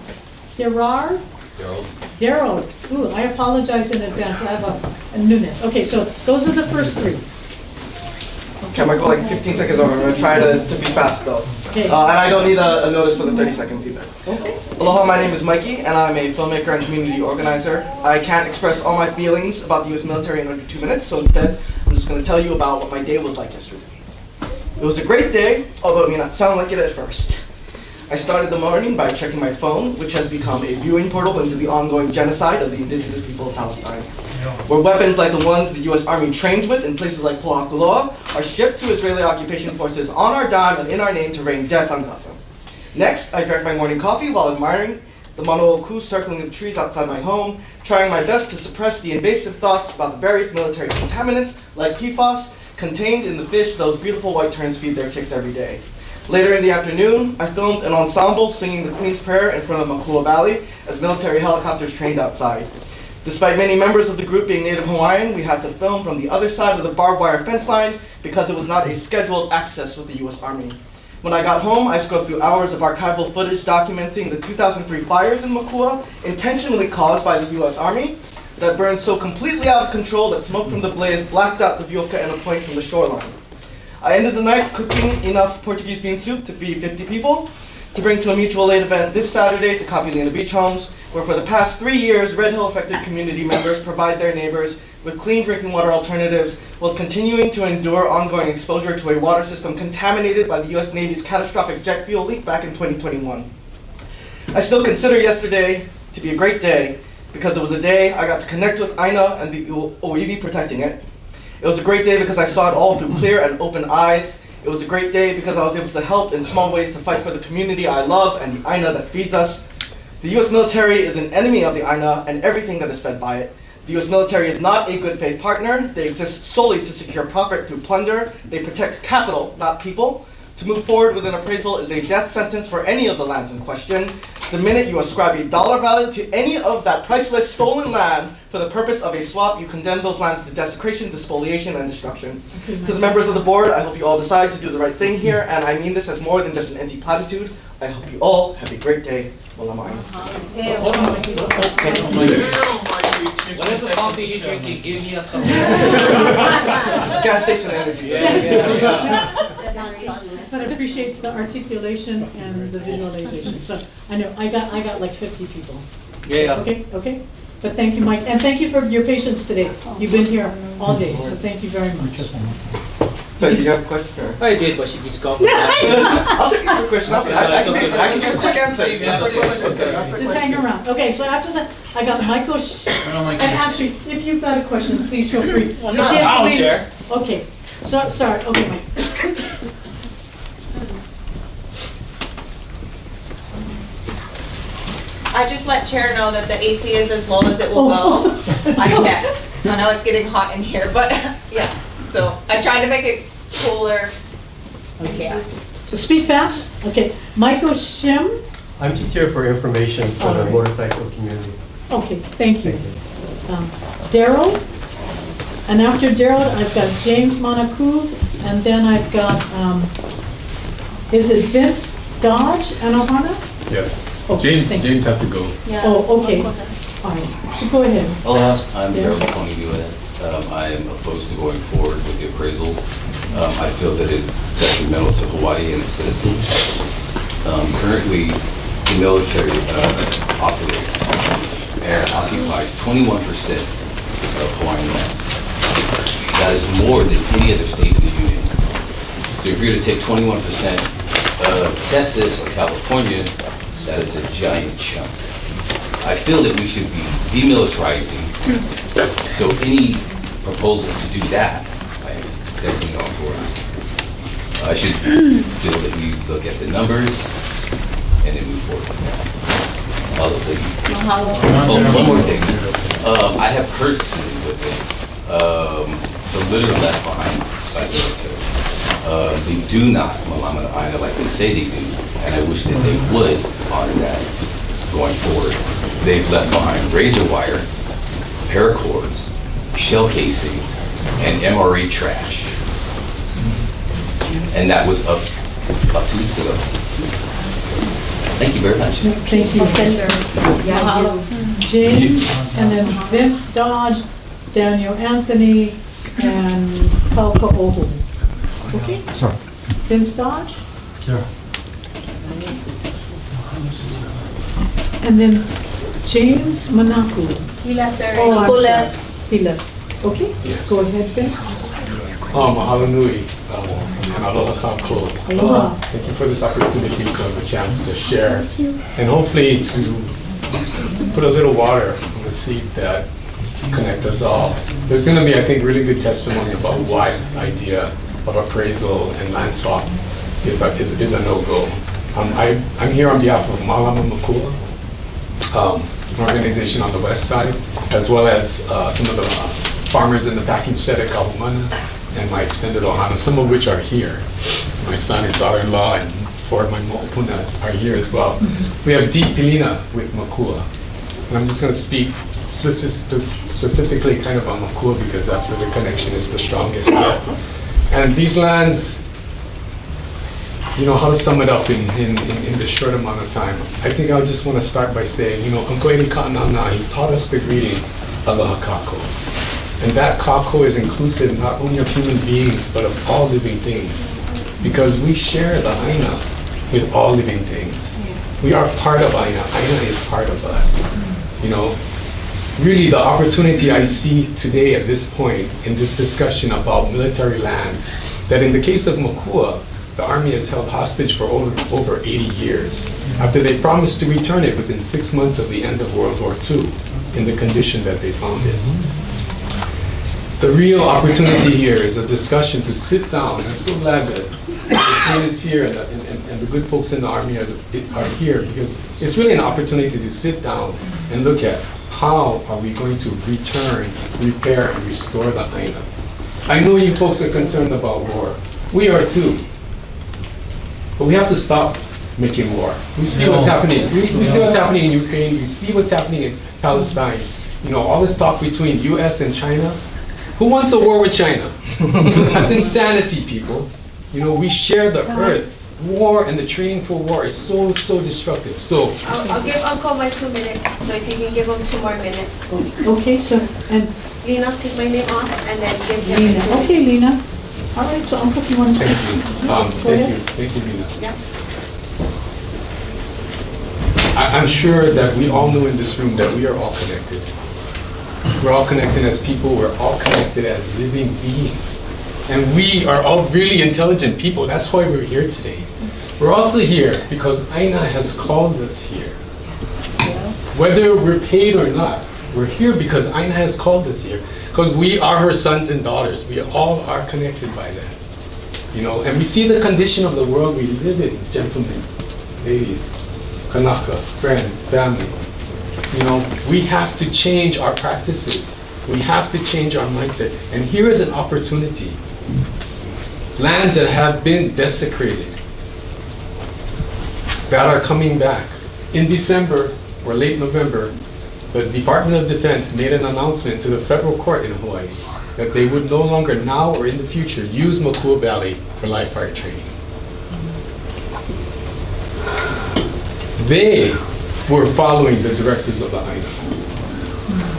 Daryl. Ooh, I apologize in advance. I have a newness. Okay, so those are the first three. Okay, I might go like 15 seconds over. I'm gonna try to be fast though. Okay. And I don't need a notice for the 30 seconds either. Okay. Aloha, my name is Mikey, and I'm a filmmaker and community organizer. I can't express all my feelings about the U.S. military in under 2 minutes, so instead, I'm just gonna tell you about what my day was like yesterday. It was a great day, although it may not sound like it at first. I started the morning by checking my phone, which has become a viewing portal into the ongoing genocide of the indigenous people of Palestine, where weapons like the ones the U.S. Army trains with in places like Pohakuloa are shipped to Israeli occupation forces on our dime and in our name to rain death on Gaza. Next, I drank my morning coffee while admiring the mono'oku circling the trees outside my home, trying my best to suppress the invasive thoughts about the various military contaminants like PFAS contained in the fish those beautiful white terns feed their chicks every day. Later in the afternoon, I filmed an ensemble singing the Queen's Prayer in front of Mākua Valley as military helicopters trained outside. Despite many members of the group being Native Hawaiian, we had to film from the other side of the barbed wire fence line because it was not a scheduled access with the U.S. Army. When I got home, I scrubbed through hours of archival footage documenting the 2003 fires in Mākua, intentionally caused by the U.S. Army, that burned so completely out of control that smoke from the blaze blacked out the Vioka and a point from the shoreline. I ended the night cooking enough Portuguese bean soup to feed 50 people, to bring to a mutual aid event this Saturday to Kapilina Beach Homes, where for the past 3 years, Red Hill affected community members provide their neighbors with clean drinking water alternatives, whilst continuing to endure ongoing exposure to a water system contaminated by the US Navy's catastrophic jet fuel leak back in 2021. I still consider yesterday to be a great day because it was a day I got to connect with Aina and the Oiwi protecting it. It was a great day because I saw it all through clear and open eyes. It was a great day because I was able to help in small ways to fight for the community I love and the Aina that feeds us. The U.S. military is an enemy of the Aina and everything that is fed by it. The U.S. military is not a good faith partner. They exist solely to secure profit through plunder. They protect capital, not people. To move forward with an appraisal is a death sentence for any of the lands in question. The minute you ascribe a dollar value to any of that priceless stolen land for the purpose of a swap, you condemn those lands to desecration, despoliation, and destruction. To the members of the board, I hope you all decide to do the right thing here, and I mean this as more than just an empty platitude. I hope you all have a great day. Malamai. Whatever coffee you're drinking, give me a cup. It's gas station energy. But I appreciate the articulation and the visualization. So I know I got like 50 people. Yeah. Okay. But thank you, Mike, and thank you for your patience today. You've been here all day, so thank you very much. So do you have a question? I did, but she just got me. I'll take a quick question. I can give a quick answer. Just hang around. Okay, so after that, I got Michael. And actually, if you've got a question, please feel free. Well, no, I'll share. Okay. So sorry. Okay, Mike. I just let Chair know that the AC is as low as it will go. I checked. I know it's getting hot in here, but yeah. So I tried to make it cooler. Okay. So speak fast. Okay. Michael Shim. I'm just here for information for the motorcycle community. Okay, thank you. Daryl. And after Daryl, I've got James Monaku, and then I've got, is it Vince Dodge and Ohana? Yes. Okay, James have to go. Yeah. Oh, okay. All right. So go ahead. Hello, I'm Yeah. Daryl McConaughey Nunes. I am opposed to going forward with the appraisal. I feel that it is detrimental to Hawaii and its citizens. Currently, the military operates and occupies 21% of Hawaiian lands. That is more than any other state in the Union. So if you're to take 21% of Texas or California, that is a giant chunk. I feel that we should be demilitarizing, so any proposal to do that, I am definitely on board. I should feel that we look at the numbers and then move forward. Oh, one more thing. I have heard something with this. The litter left behind by the military. They do not malama the aina like they say they do, and I wish that they would honor that going forward. They've left behind razor wire, paracords, shell casings, and MRE trash. And that was up 2 weeks ago. Thank you very much. Thank you. James, and then Vince Dodge, Daniel Anthony, and Palka Ohu. Okay? Sorry. Vince Dodge? Yeah. And then James Manaku. He left there. Oh, I'm Who sorry. left? He left. Okay? Yes. Go ahead, Vince. Mahalo nui, and aloha kākou. Aloha. Thank you for this opportunity to have a chance to share, and hopefully to put a little water on the seeds that connect us all. There's going to be, I think, really good testimony about why this idea of appraisal and land swap is a no-go. I'm here on behalf of Malama Mākua, an organization on the west side, as well as some of the farmers in the packing shed at Kahumana, and my extended ohana, some of which are here. My son and daughter-in-law and 4 of my mo'opunas are here as well. We have Deep Pilina with Mākua. And I'm just going to speak specifically kind of on Mākua because that's where the connection is the strongest. And these lands, you know, how to sum it up in this short amount of time. I think I just want to start by saying, you know, Uncle Eri Ka'anana, he taught us the greeting, aloha kākou. And that kākou is inclusive not only of human beings, but of all living things. Because we share the aina with all living things. We are part of aina. Aina is part of us. You know, really the opportunity I see today at this point in this discussion about military lands, that in the case of Mākua, the Army has held hostage for over 80 years, after they promised to return it within 6 months of the end of World War II, in the condition that they found it. The real opportunity here is a discussion to sit down, and I'm so glad that the team is here and the good folks in the Army are here, because it's really an opportunity to sit down and look at how are we going to return, repair, and restore the aina. I know you folks are concerned about war. We are too. But we have to stop making war. We see what's happening. We see what's happening in Ukraine. We see what's happening in Palestine. You know, all this talk between US and China. Who wants a war with China? That's insanity, people. You know, we share the earth. War and the training for war is so destructive. So I'll give Uncle my 2 minutes, so if you can give him 2 more minutes. Okay, so, and Lena, take my name off and then give him Lena. my 2 minutes. Okay, Lena. All right, so Uncle, if you want to speak. thank you, Lena. Yeah. I'm sure that we all know in this room that we are all connected. We're all connected as people. We're all connected as living beings. And we are all really intelligent people. That's why we're here today. We're also here because Aina has called us here. Whether we're paid or not, we're here because Aina has called us here. Because we are her sons and daughters. We all are connected by that. You know, and we see the condition of the world we live in, gentlemen, ladies, Kanaka, friends, family. You know, we have to change our practices. We have to change our mindset. And here is an opportunity. Lands that have been desecrated, that are coming back. In December or late November, the Department of Defense made an announcement to the federal court in Hawaii that they would no longer now or in the future use Mākua Valley for live fire training. They were following the directives of the Aina.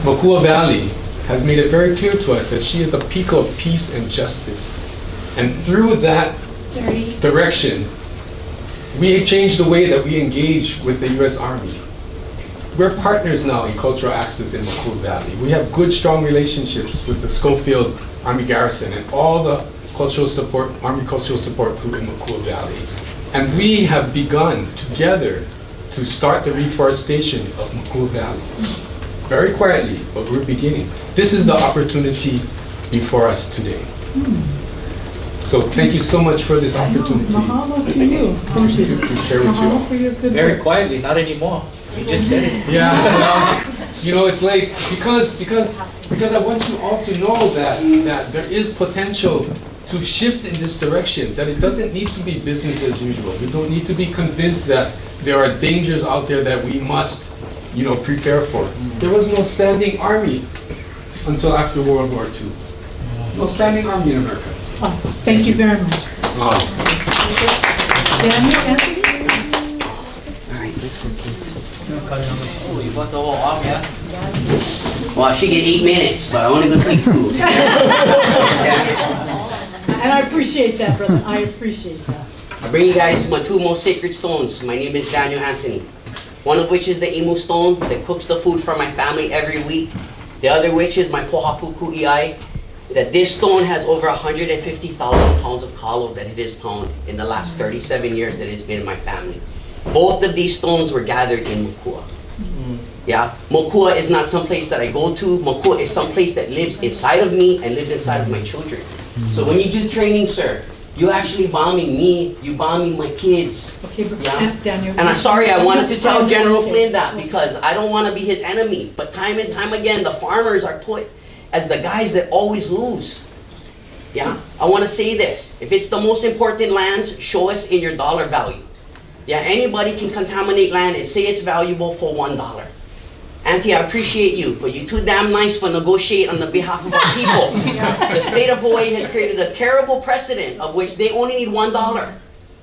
Mākua Valley has made it very clear to us that she is a peak of peace and justice. And through that direction, we changed the way that we engage with the U.S. Army. We're partners now in cultural access in Mākua Valley. We have good, strong relationships with the Schofield Army Garrison and all the cultural support, Army cultural support group in Mākua Valley. And we have begun together to start the reforestation of Mākua Valley. Very quietly, but we're beginning. This is the opportunity before us today. So thank you so much for this opportunity Mahalo to you. Thank you. to share with you all. Mahalo for your good Very work. quietly, not anymore. You just said it. Yeah, well, you know, it's like, because I want you all to know that there is potential to shift in this direction, that it doesn't need to be business as usual. We don't need to be convinced that there are dangers out there that we must, prepare for. There was no standing army until after World War II. No standing army in America. Oh, thank you very much. Daniel, Anthony? Oh, you want the whole arm, yeah? Well, she get 8 minutes, but I only gonna take 2. And I appreciate that, brother. I appreciate that. I bring you guys my 2 most sacred stones. My name is Daniel Anthony. One of which is the Imu stone that cooks the food for my family every week. The other which is my Pohapuku Iai, that this stone has over 150,000 pounds of kalo that it has found in the last 37 years that it's been in my family. Both of these stones were gathered in Mākua. Yeah, Mākua is not some place that I go to. Mākua is some place that lives inside of me and lives inside of my children. So when you do training, sir, you actually bombing me, you bombing my kids. Okay, but Yeah. Daniel. And I'm sorry, I wanted to tell General Flynn that because I don't want to be his enemy. But time and time again, the farmers are put as the guys that always lose. Yeah, I want to say this. If it's the most important lands, show us in your dollar value. Yeah, anybody can contaminate land and say it's valuable for $1. Auntie, I appreciate you, but you're too damn nice for negotiate on the behalf of our people. The state of Hawaii has created a terrible precedent of which they only need $1.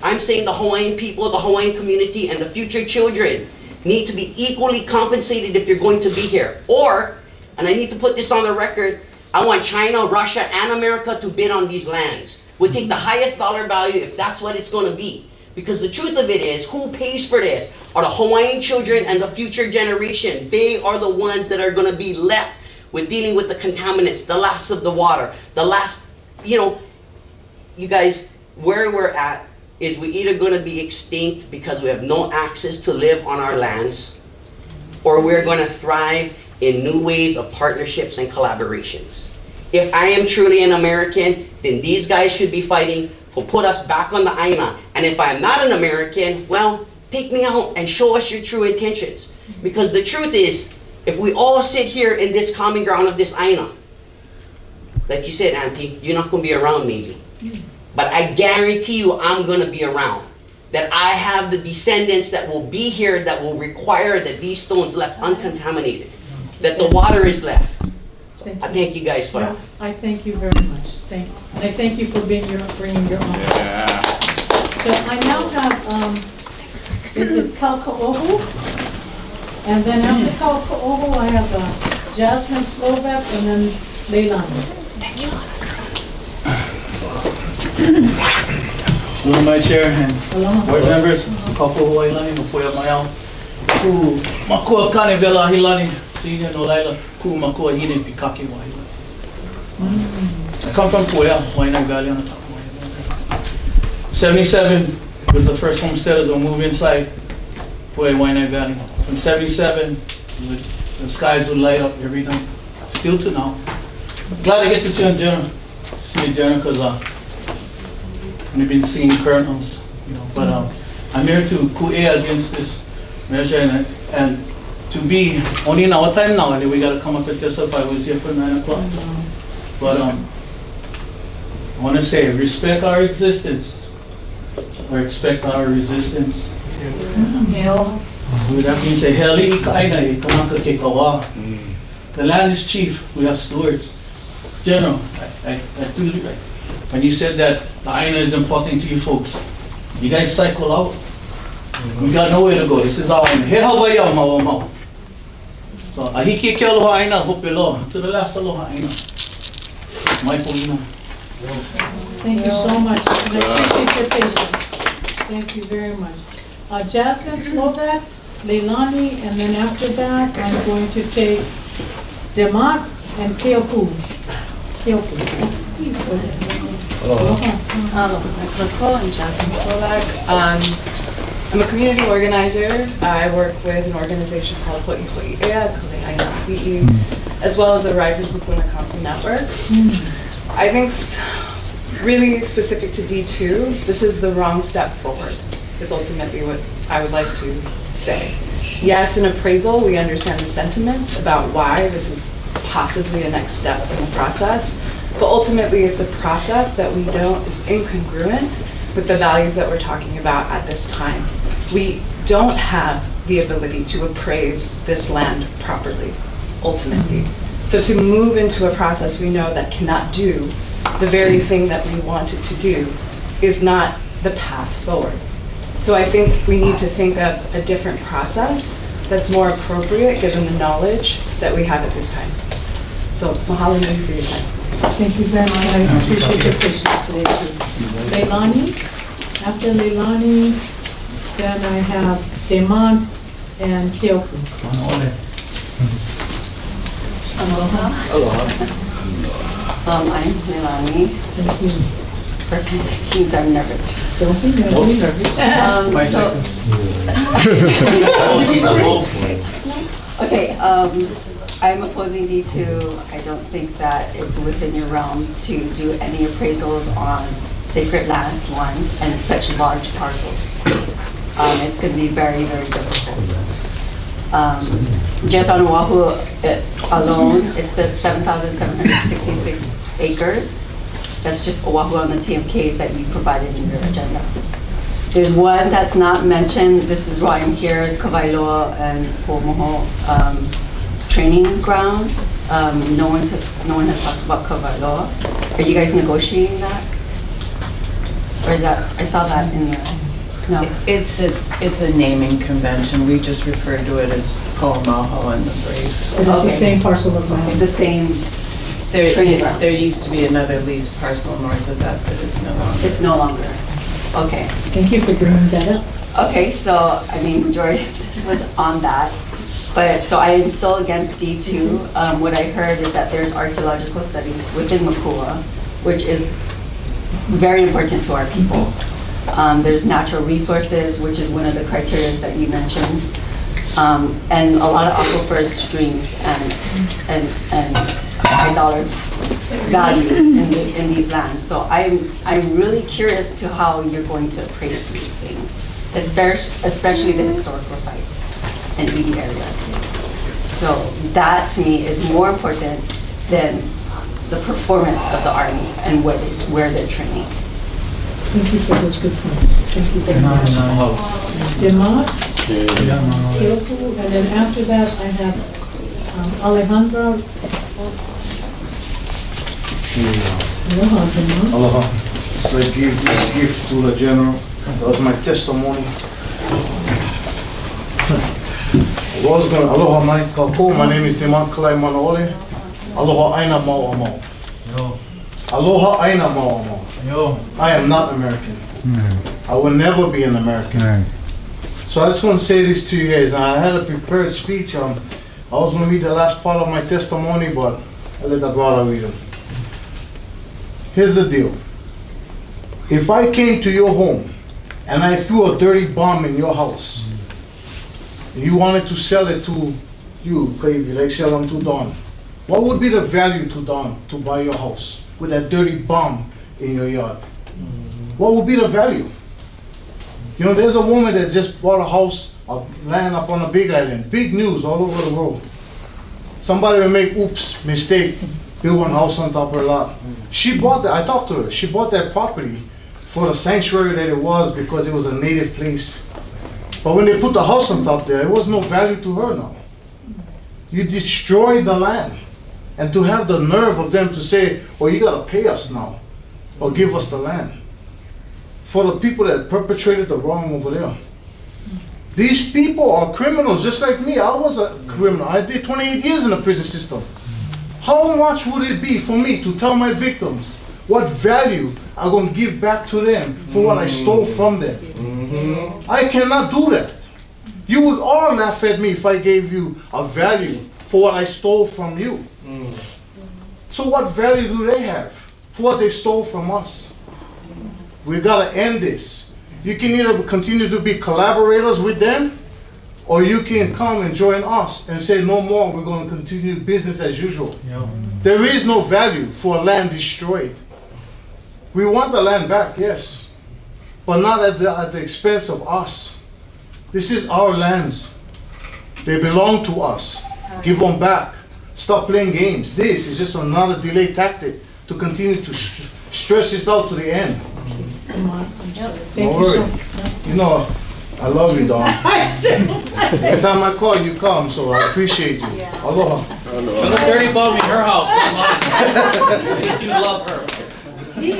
I'm saying the Hawaiian people, the Hawaiian community, and the future children need to be equally compensated if you're going to be here. Or, and I need to put this on the record, I want China, Russia, and America to bid on these lands. We'll take the highest dollar value if that's what it's going to be. Because the truth of it is, who pays for this are the Hawaiian children and the future generation. They are the ones that are going to be left with dealing with the contaminants, the last of the water, the last, you guys, where we're at is we're either going to be extinct because we have no access to live on our lands, or we're going to thrive in new ways of partnerships and collaborations. If I am truly an American, then these guys should be fighting to put us back on the aina. And if I'm not an American, well, take me out and show us your true intentions. Because the truth is, if we all sit here in this common ground of this aina, like you said, Auntie, you're not going to be around maybe. But I guarantee you I'm going to be around. That I have the descendants that will be here that will require that these stones left uncontaminated. That the water is left. I thank you guys for that. I thank you very much. And I thank you for bringing your own. Yeah. So I now have, this is Kalka'ohu. And then after Kalka'ohu, I have Jasmine Slovak and then Leilani. Thank you. Hello, my chair and Aloha. board members. Kalka'ohu Leilani, Mapoya Mayao. Ku Mākua Valley Hilani. Senior no laila ku Mākua hine pikake wa hilani. I come from Puea, Waianae Valley on the top of Waianae. 77 was the first homesteaders to move inside Puea, Waianae Valley. From 77, the skies would light up every night, still to now. Glad I get to see you, General. See you, General, because I've been seeing colonels, But I'm here to ku'e against this measure and to be only in our time now, and we got to come up and testify. I was here for 9 o'clock. But I want to say, respect our existence, or expect our resistance. With that being said, the land is chief, we are stewards. General, I do, when you said that the aina is important to you folks, you guys cycle out. We got nowhere to go. This is our aina. He Hawaii au mau mau. So ahiki ke aloha aina hope aloha to the last aloha aina. My poina. Thank you so much. And I appreciate your patience. Thank you very much. Jasmine Slovak, Leilani, and then after that, I'm going to take Demat and Keopu. Keopu. Please go ahead. Aloha. I'm Jasmine Slovak. I'm a community organizer. I work with an organization called Ho'iho'i'ea, Kale'aina'i'i, as well as the Rising Kupuna Council Network. I think really specific to D2, this is the wrong step forward, is ultimately what I would like to say. Yes, in appraisal, we understand the sentiment about why this is possibly a next step in the process. But ultimately, it's a process that we don't, is incongruent with the values that we're talking about at this time. We don't have the ability to appraise this land properly, ultimately. So to move into a process we know that cannot do the very thing that we wanted to do is not the path forward. So I think we need to think of a different process that's more appropriate given the knowledge that we have at this time. So mahalo nui for your time. Thank you very much. I appreciate your patience today too. Leilani, after Leilani, then I have Demont and Keoku. I'm Leilani. Thank you. First and second, I'm nervous. Don't be nervous. Okay, I'm opposing D2. I don't think that it's within your realm to do any appraisals on sacred land, one, and such large parcels. It's going to be very, very difficult. Just on Oahu alone, it's the 7,766 acres. That's just Oahu on the TMKs that you provided in your agenda. There's one that's not mentioned. This is why I'm here, is Kawailoa and Pomoho training grounds. No one has talked about Kawailoa. Are you guys negotiating that? Or is that, I saw that in the, no. It's a naming convention. We just refer to it as Ho'omaho and the Braves. It is the same parcel of land. It's the same. There used to be another leased parcel north of that that is no longer. It's no longer. Okay. Thank you for bringing that up. Okay, so I mean, majority of this was on that. But so I am still against D2. What I heard is that there's archaeological studies within Mākua, which is very important to our people. There's natural resources, which is one of the criteria that you mentioned. And a lot of aquifers, streams, and high dollar values in these lands. So I'm really curious to how you're going to appraise these things, especially the historical sites and ED areas. So that to me is more important than the performance of the Army and where they're training. Thank you for those good points. Thank you very much. Demont, Keoku, and then after that I have Alejandro. Aloha, Demont. Aloha. So I give this gift to the general. That was my testimony. Aloha mai kako. My name is Demont Kalai Manaole. Aloha aina mau mau. Aloha aina mau mau. I am not American. I will never be an American. So I just want to say this to you guys. I had a prepared speech. I was going to read the last part of my testimony, but I let the brother read it. Here's the deal. If I came to your home and I threw a dirty bomb in your house, you wanted to sell it to you, Kaivi, like sell them to Don, what would be the value to Don to buy your house with that dirty bomb in your yard? What would be the value? You know, there's a woman that just bought a house, a land up on a big island. Big news all over the world. Somebody will make, oops, mistake, build one house on top of her lot. She bought that, I talked to her, she bought that property for the sanctuary that it was because it was a native place. But when they put the house on top there, it was no value to her now. You destroyed the land. And to have the nerve of them to say, oh, you gotta pay us now, or give us the land. For the people that perpetrated the wrong over there. These people are criminals just like me. I was a criminal. I did 28 years in the prison system. How much would it be for me to tell my victims what value I'm going to give back to them for what I stole from them? I cannot do that. You would all laugh at me if I gave you a value for what I stole from you. So what value do they have for what they stole from us? We gotta end this. You can either continue to be collaborators with them, or you can come and join us and say no more, we're gonna continue business as usual. There is no value for land destroyed. We want the land back, yes, but not at the expense of us. This is our lands. They belong to us. Give them back. stop playing games. This is just another delay tactic to continue to stress this out to the end. Thank Don't you so worry. much. You know, I love you, Don. Every time I call, you come, so I appreciate you. Aloha. Show the dirty bum in her house, not mine. Since you love her. He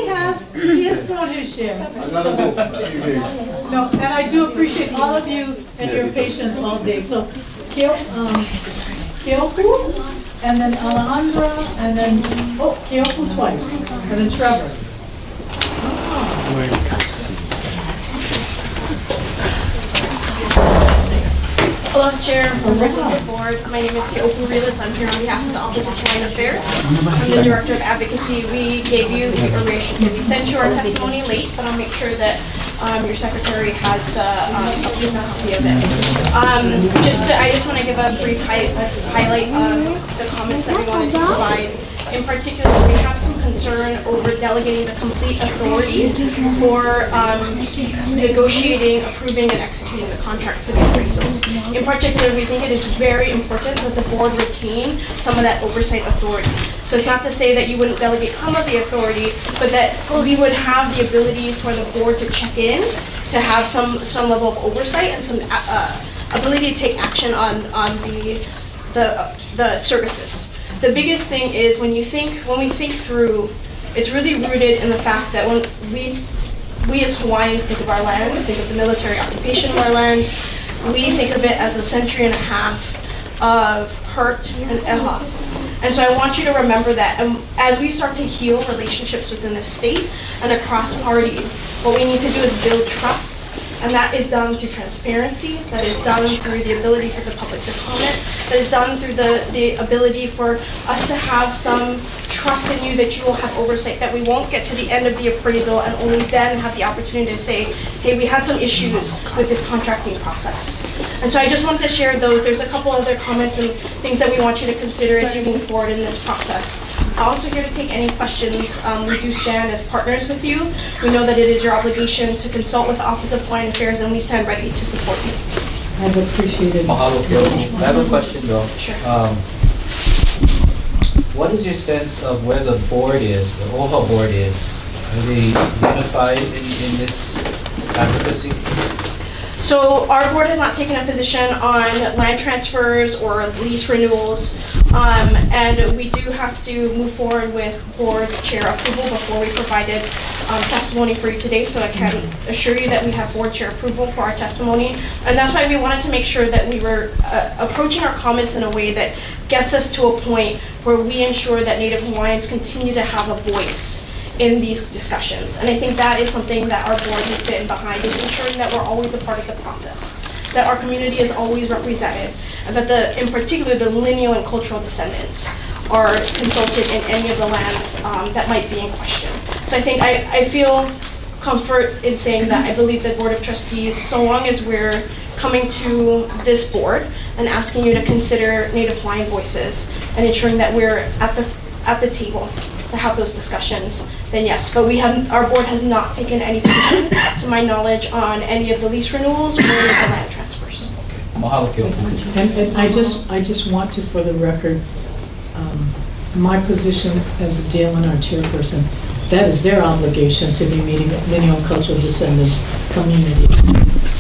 has thrown his share. I gotta go. See you guys. No, and I do appreciate all of you and your patience all day. So, Keopu, and then Alejandra, and then, Keopu twice, and then Trevor. Hello, Chair, members of the board. My name is Keopu Relitz. I'm here on behalf of the Office of Foreign Affairs. I'm the Director of Advocacy. We gave you information. So we sent you our testimony late, but I'll make sure that your secretary has the copy of it. I just want to give a brief highlight of the comments that we wanted to provide. In particular, we have some concern over delegating the complete authority for negotiating, approving, and executing the contract for the appraisals. In particular, we think it is very important that the board retain some of that oversight authority. So it's not to say that you wouldn't delegate some of the authority, but that we would have the ability for the board to check in, to have some level of oversight and some ability to take action on the services. The biggest thing is when we think through, it's really rooted in the fact that when we as Hawaiians think of our lands, think of the military occupation of our lands, we think of it as a century and a half of hurt and eha. And so I want you to remember that as we start to heal relationships within the state and across parties, what we need to do is build trust. And that is done through transparency, that is done through the ability for the public to comment, that is done through the ability for us to have some trust in you that you will have oversight, that we won't get to the end of the appraisal and only then have the opportunity to say, hey, we had some issues with this contracting process. And so I just wanted to share those. There's a couple other comments and things that we want you to consider as you move forward in this process. I'm also here to take any questions. We do stand as partners with you. We know that it is your obligation to consult with the Office of Foreign Affairs, and we stand ready to support you. I've appreciated. Mahalo, Keopu. I have a question though. Sure. What is your sense of where the board is, the OHA board is? Are they unified in this advocacy? So our board has not taken a position on land transfers or lease renewals, and we do have to move forward with board chair approval before we provided testimony for you today. So I can assure you that we have board chair approval for our testimony, and that's why we wanted to make sure that we were approaching our comments in a way that gets us to a point where we ensure that Native Hawaiians continue to have a voice in these discussions. And I think that is something that our board has been behind, is ensuring that we're always a part of the process, that our community is always represented, and that in particular the lineal and cultural descendants are consulted in any of the lands that might be in question. So I think I feel comfort in saying that I believe the Board of Trustees, so long as we're coming to this board and asking you to consider Native Hawaiian voices and ensuring that we're at the table to have those discussions, then yes. But our board has not taken any position, to my knowledge, on any of the lease renewals or the land transfers. Mahalo, Keopu. And I just want to, for the record, my position as the BLNR chairperson, that is their obligation to be meeting with lineal and cultural descendants communities.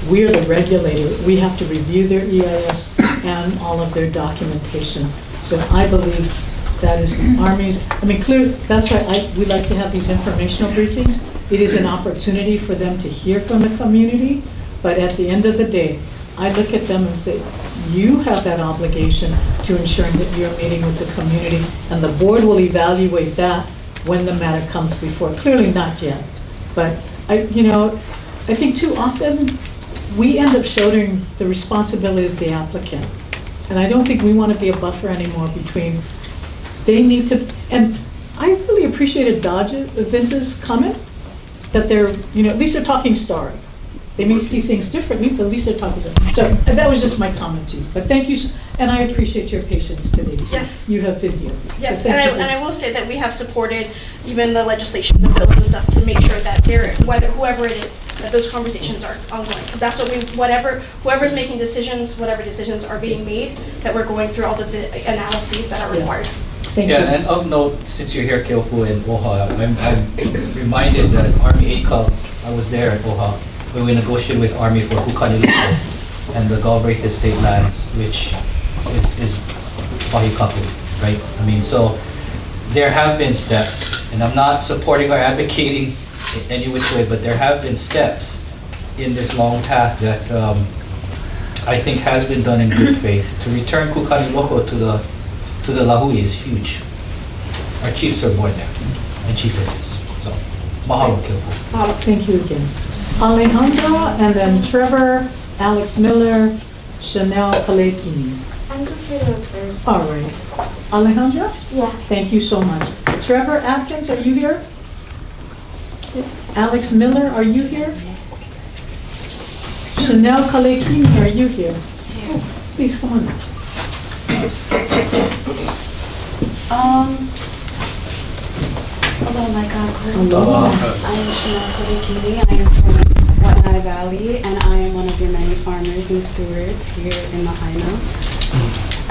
We are the regulator. We have to review their EIS and all of their documentation. So I believe that is the Army's, clearly, that's why we like to have these informational briefings. It is an opportunity for them to hear from the community, but at the end of the day, I look at them and say, you have that obligation to ensuring that you're meeting with the community, and the board will evaluate that when the matter comes before. Clearly not yet, but I think too often we end up shouldering the responsibility of the applicant. And I don't think we want to be a buffer anymore between, they need to, and I really appreciated Vince's comment that they're, at least they're talking story. They may see things differently, but at least they're talking story. So that was just my comment to you. But thank you. And I appreciate your patience today. Yes. You have been here. Yes, So and thank you. I will say that we have supported even the legislation, the bills and stuff to make sure that whoever it is, that those conversations are ongoing. Because that's what whoever's making decisions, whatever decisions are being made, that we're going through all the analyses that are Yeah. required. Thank you. Yeah, and of note, since you're here, Keopu and Oha, I'm reminded that Army ACOG, I was there at Oha, when we negotiated with Army for Kukaniloko and the Galbraith Estate lands, which is Wahikapu, right? I mean, so there have been steps, and I'm not supporting or advocating in any which way, but there have been steps in this long path that I think has been done in good faith. To return Kukaniloko to the Lahui is huge. Our chiefs are born there, and chiefesses. So, mahalo, Keopu. Thank you again. Alejandra, and then Trevor, Alex Miller, Chanel Kalekini. I'm just here to observe. All right. Alejandra? Yeah. Thank you so much. Trevor Atkins, are you here? Alex Miller, are you here? Chanel Kalekini, are you here? Please come on up. Hello, Mākua. Hello. I am Chanel Kodikini. I am from Mākua Valley, and I am one of your many farmers and stewards here in Lahaina.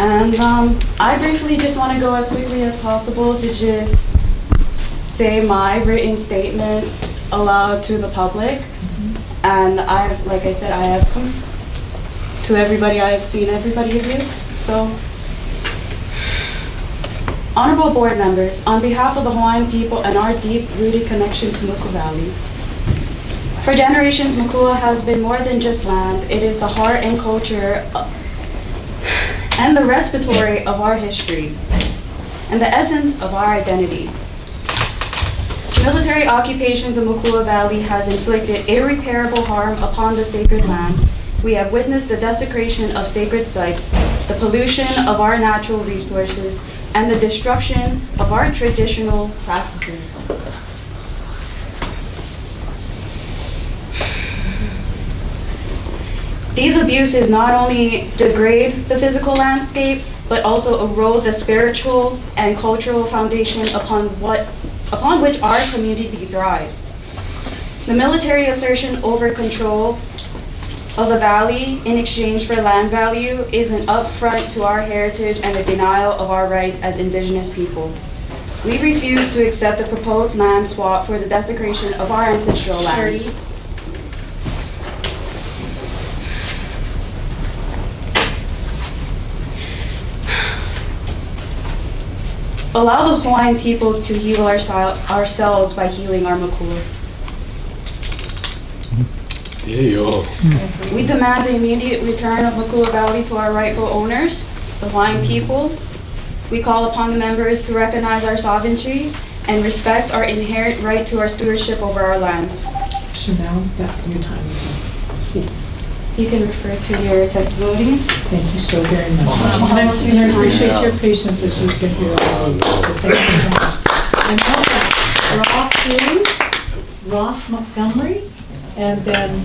And I briefly just want to go as quickly as possible to just say my written statement aloud to the public. And like I said, I have come to everybody. I have seen everybody of you. So, honorable board members, on behalf of the Hawaiian people and our deep-rooted connection to Mākua Valley, for generations, Mākua has been more than just land. It is the heart and culture and the respiratory of our history and the essence of our identity. Military occupations in Mākua Valley has inflicted irreparable harm upon the sacred land. We have witnessed the desecration of sacred sites, the pollution of our natural resources, and the disruption of our traditional practices. These abuses not only degrade the physical landscape, but also erode the spiritual and cultural foundation upon which our community thrives. The military assertion over control of the valley in exchange for land value is an affront to our heritage and a denial of our rights as indigenous people. We refuse to accept the proposed land swap for the desecration of our ancestral lands. Allow the Hawaiian people to heal ourselves by healing our Mākua. We demand the immediate return of Mākua Valley to our rightful owners, the Hawaiian people. We call upon the members to recognize our sovereignty and respect our inherent right to our stewardship over our lands. Chanel, your time is up. You can refer to your testimonies. Thank you so very much. And I appreciate your patience as you've been here all week. So thank you so much. And Ross Hughes, Ross Montgomery, and then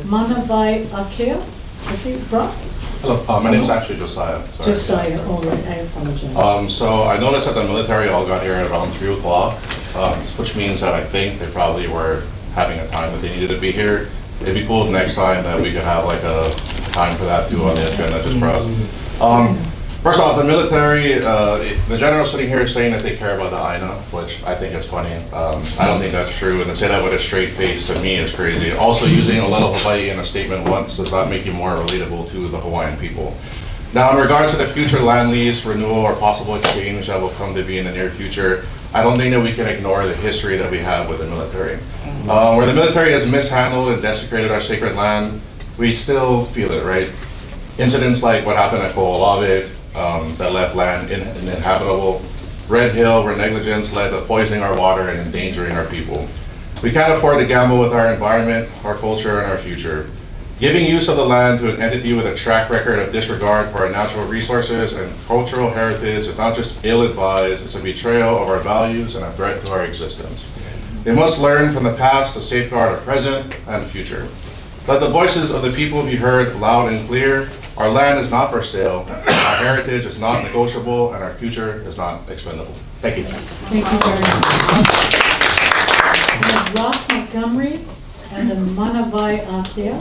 Manavai Akea. Okay, Brock? Hello, my name is actually Josiah. Sorry. Josiah, all right, I apologize. So I noticed that the military all got here at around 3 o'clock, which means that I think they probably were having a time that they needed to be here. It'd be cool if next time that we could have like a time for that too on the agenda just for us. First off, the military, the general sitting here saying that they care about the INA, which I think is funny. I don't think that's true, and to say that with a straight face to me is crazy. Also, using a little Hawaii in a statement once does not make you more relatable to the Hawaiian people. Now, in regards to the future land lease, renewal, or possible exchange that will come to be in the near future, I don't think that we can ignore the history that we have with the military. Where the military has mishandled and desecrated our sacred land, we still feel it, right? Incidents like what happened at Ko'olave, that left land uninhabitable. Red Hill, where negligence led to poisoning our water and endangering our people. We can't afford to gamble with our environment, our culture, and our future. Giving use of the land to an entity with a track record of disregard for our natural resources and cultural heritage is not just ill-advised, it's a betrayal of our values and a threat to our existence. We must learn from the past to safeguard our present and future. Let the voices of the people be heard loud and clear. Our land is not for sale, our heritage is not negotiable, and our future is not expendable. Thank you. Thank you very much. We have Ross Montgomery, and then Manavai Akea,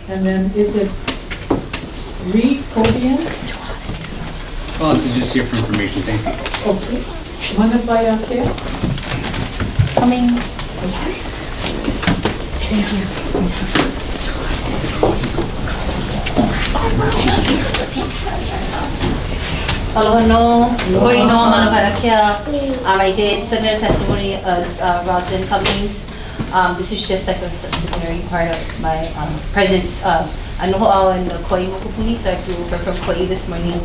and then is it Reed Cobian? Well, this is just here for information, thank you. Okay. Manavai Akea? Coming. Thank you. Aloha no, hoi no, manavalakia. I did submit a testimony as Roslyn Cummings. This is just like a subsidiary part of my presence. Anoho'au in the Kauai Mokupuni, so I flew over from Kauai this morning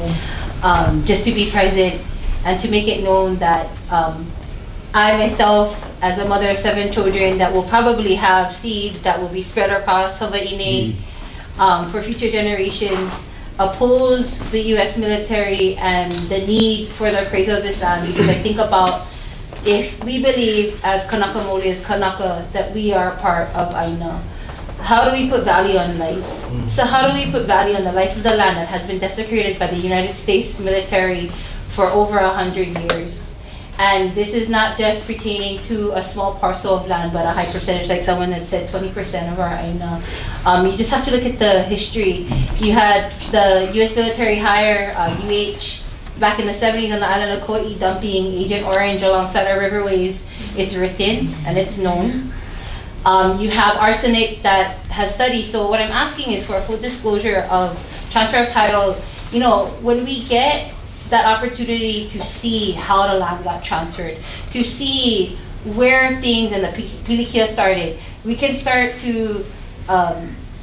just to be present and to make it known that I myself, as a mother of 7 children that will probably have seeds that will be spread across Hawai'i for future generations, oppose the U.S. military and the need for the appraisal of this land, because I think about if we believe as Kanaka Mole, as Kanaka, that we are part of Aina, how do we put value on life? So how do we put value on the life of the land that has been desecrated by the United States military for over 100 years? And this is not just pertaining to a small parcel of land, but a high percentage, like someone had said, 20% of our Aina. You just have to look at the history. You had the U.S. military hire UH back in the 70s on the island of Kauai, dumping Agent Orange alongside our riverways. It's written and it's known. You have arsenic that has studies. So what I'm asking is for a full disclosure of transfer of title. You know, when we get that opportunity to see how the land got transferred, to see where things in the Pilikia started, we can start to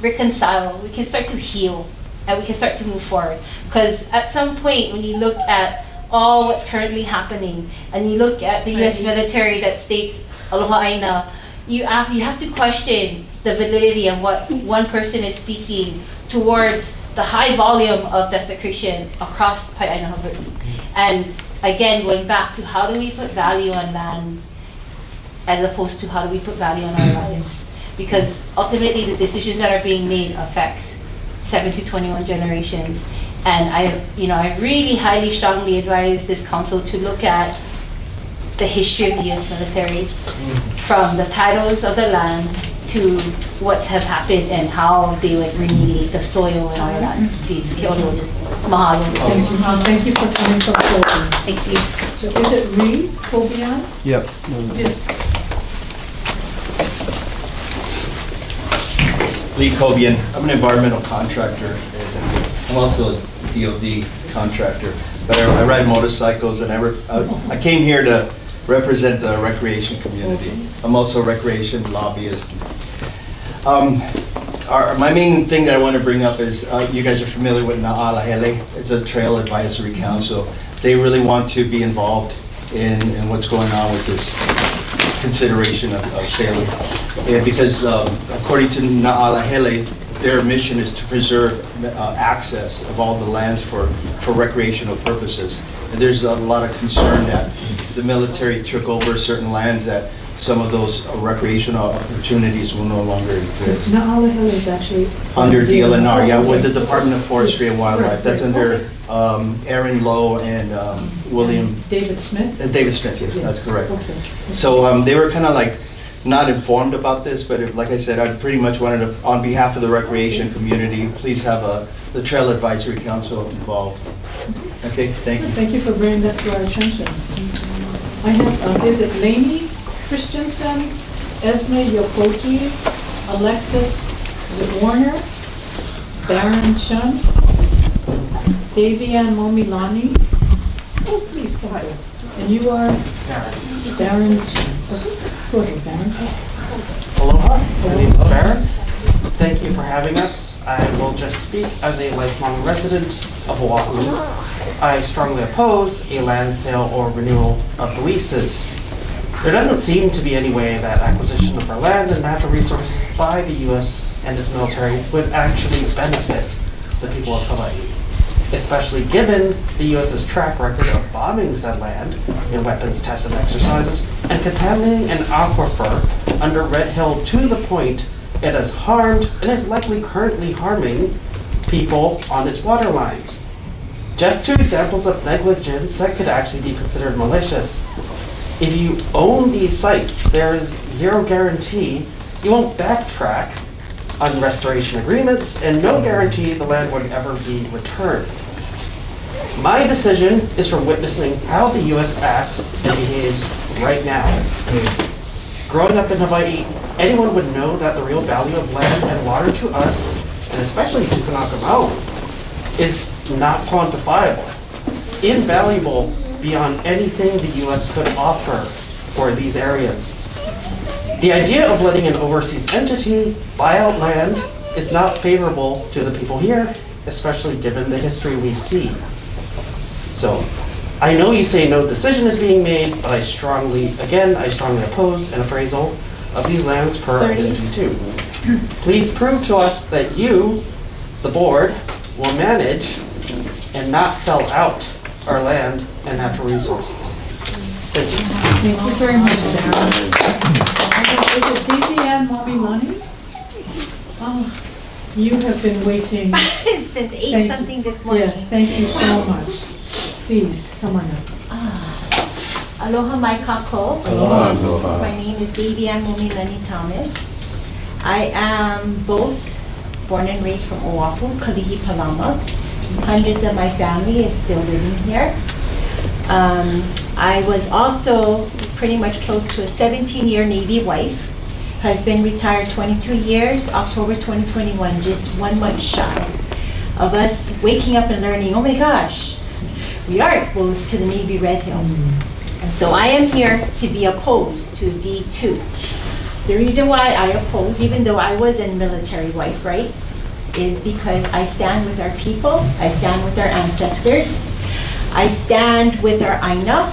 reconcile, we can start to heal, and we can start to move forward. Because at some point, when you look at all what's currently happening, and you look at the U.S. military that states Aloha Aina, you have to question the validity of what one person is speaking towards the high volume of desecration across Pai'aina Hawaii. And again, going back to how do we put value on land as opposed to how do we put value on our lives? Because ultimately the decisions that are being made affects 7 to 21 generations. And I really highly strongly advise this council to look at the history of the U.S. military, from the titles of the land to what's have happened and how they would remediate the soil and all that. Please, Keolu. Mahalo. Thank you for coming from Kauai. Thank you. So is it Reed Cobian? Yep. Yes. Lee Cobian. I'm an environmental contractor. And I'm also a DOD contractor, but I ride motorcycles, and I came here to represent the recreation community. I'm also a recreation lobbyist. My main thing that I want to bring up is you guys are familiar with Na'alahele. It's a trail advisory council. They really want to be involved in what's going on with this consideration of sailing. And because according to Na'alahele, their mission is to preserve access of all the lands for recreational purposes. And there's a lot of concern that the military took over certain lands, that some of those recreational opportunities will no longer exist. Na'alahele is actually under DLNR, yeah, with the Department of Forestry and Wildlife. That's under Aaron Lowe and William David Smith. David Smith, yes, that's correct. Okay. So they were kind of like not informed about this, but like I said, I pretty much wanted to, on behalf of the recreation community, please have the Trail Advisory Council involved. Okay, thank you. Thank you for bringing that to our attention. I have, is it Lainey Christensen, Esme Yokoji, Alexis Warner, Baron Chun, Davian Momilani. Oh, please come here. And you are Baron Chun. Go ahead, Baron. Aloha, my name is Baron. Thank you for having us. I will just speak as a lifelong resident of Oahu. I strongly oppose a land sale or renewal of the leases. There doesn't seem to be any way that acquisition of our land and natural resources by the U.S. and its military would actually benefit the people of Hawaii, especially given the U.S.'s track record of bombing said land in weapons tests and exercises and contaminating an aquifer under Red Hill to the point it has harmed and is likely currently harming people on its water lines. Just two examples of negligence that could actually be considered malicious. If you own these sites, there is zero guarantee you won't backtrack on restoration agreements and no guarantee the land would ever be returned. My decision is from witnessing how the US acts and behaves right now. Growing up in Hawaii, anyone would know that the real value of land and water to us, and especially to Kanaka Maui, is not quantifiable, invaluable beyond anything the US could offer for these areas. The idea of letting an overseas entity buy out land is not favorable to the people here, especially given the history we see. So, I know you say no decision is being made, but I strongly oppose an appraisal of these lands per item D2. Please prove to us that you, the board, will manage and not sell out our land and natural resources. Thank you. Thank you very much, Sarah. Is it BLNR Mommy? Oh, you have been waiting. Since 8-something this morning. Yes, thank you so much. Please, come on up. Aloha mai kako. Aloha. My name is BLNR Momilani Thomas. I am both born and raised from Oahu, Kalihi Palama. Hundreds of my family is still living here. I was also pretty much close to a 17-year Navy wife. Has been retired 22 years, October 2021, just 1 month shy of us waking up and learning, oh my gosh, we are exposed to the Navy Red Hill. And so I am here to be opposed to D2. The reason why I oppose, even though I was a military wife, right, is because I stand with our people, I stand with our ancestors, I stand with our Aina,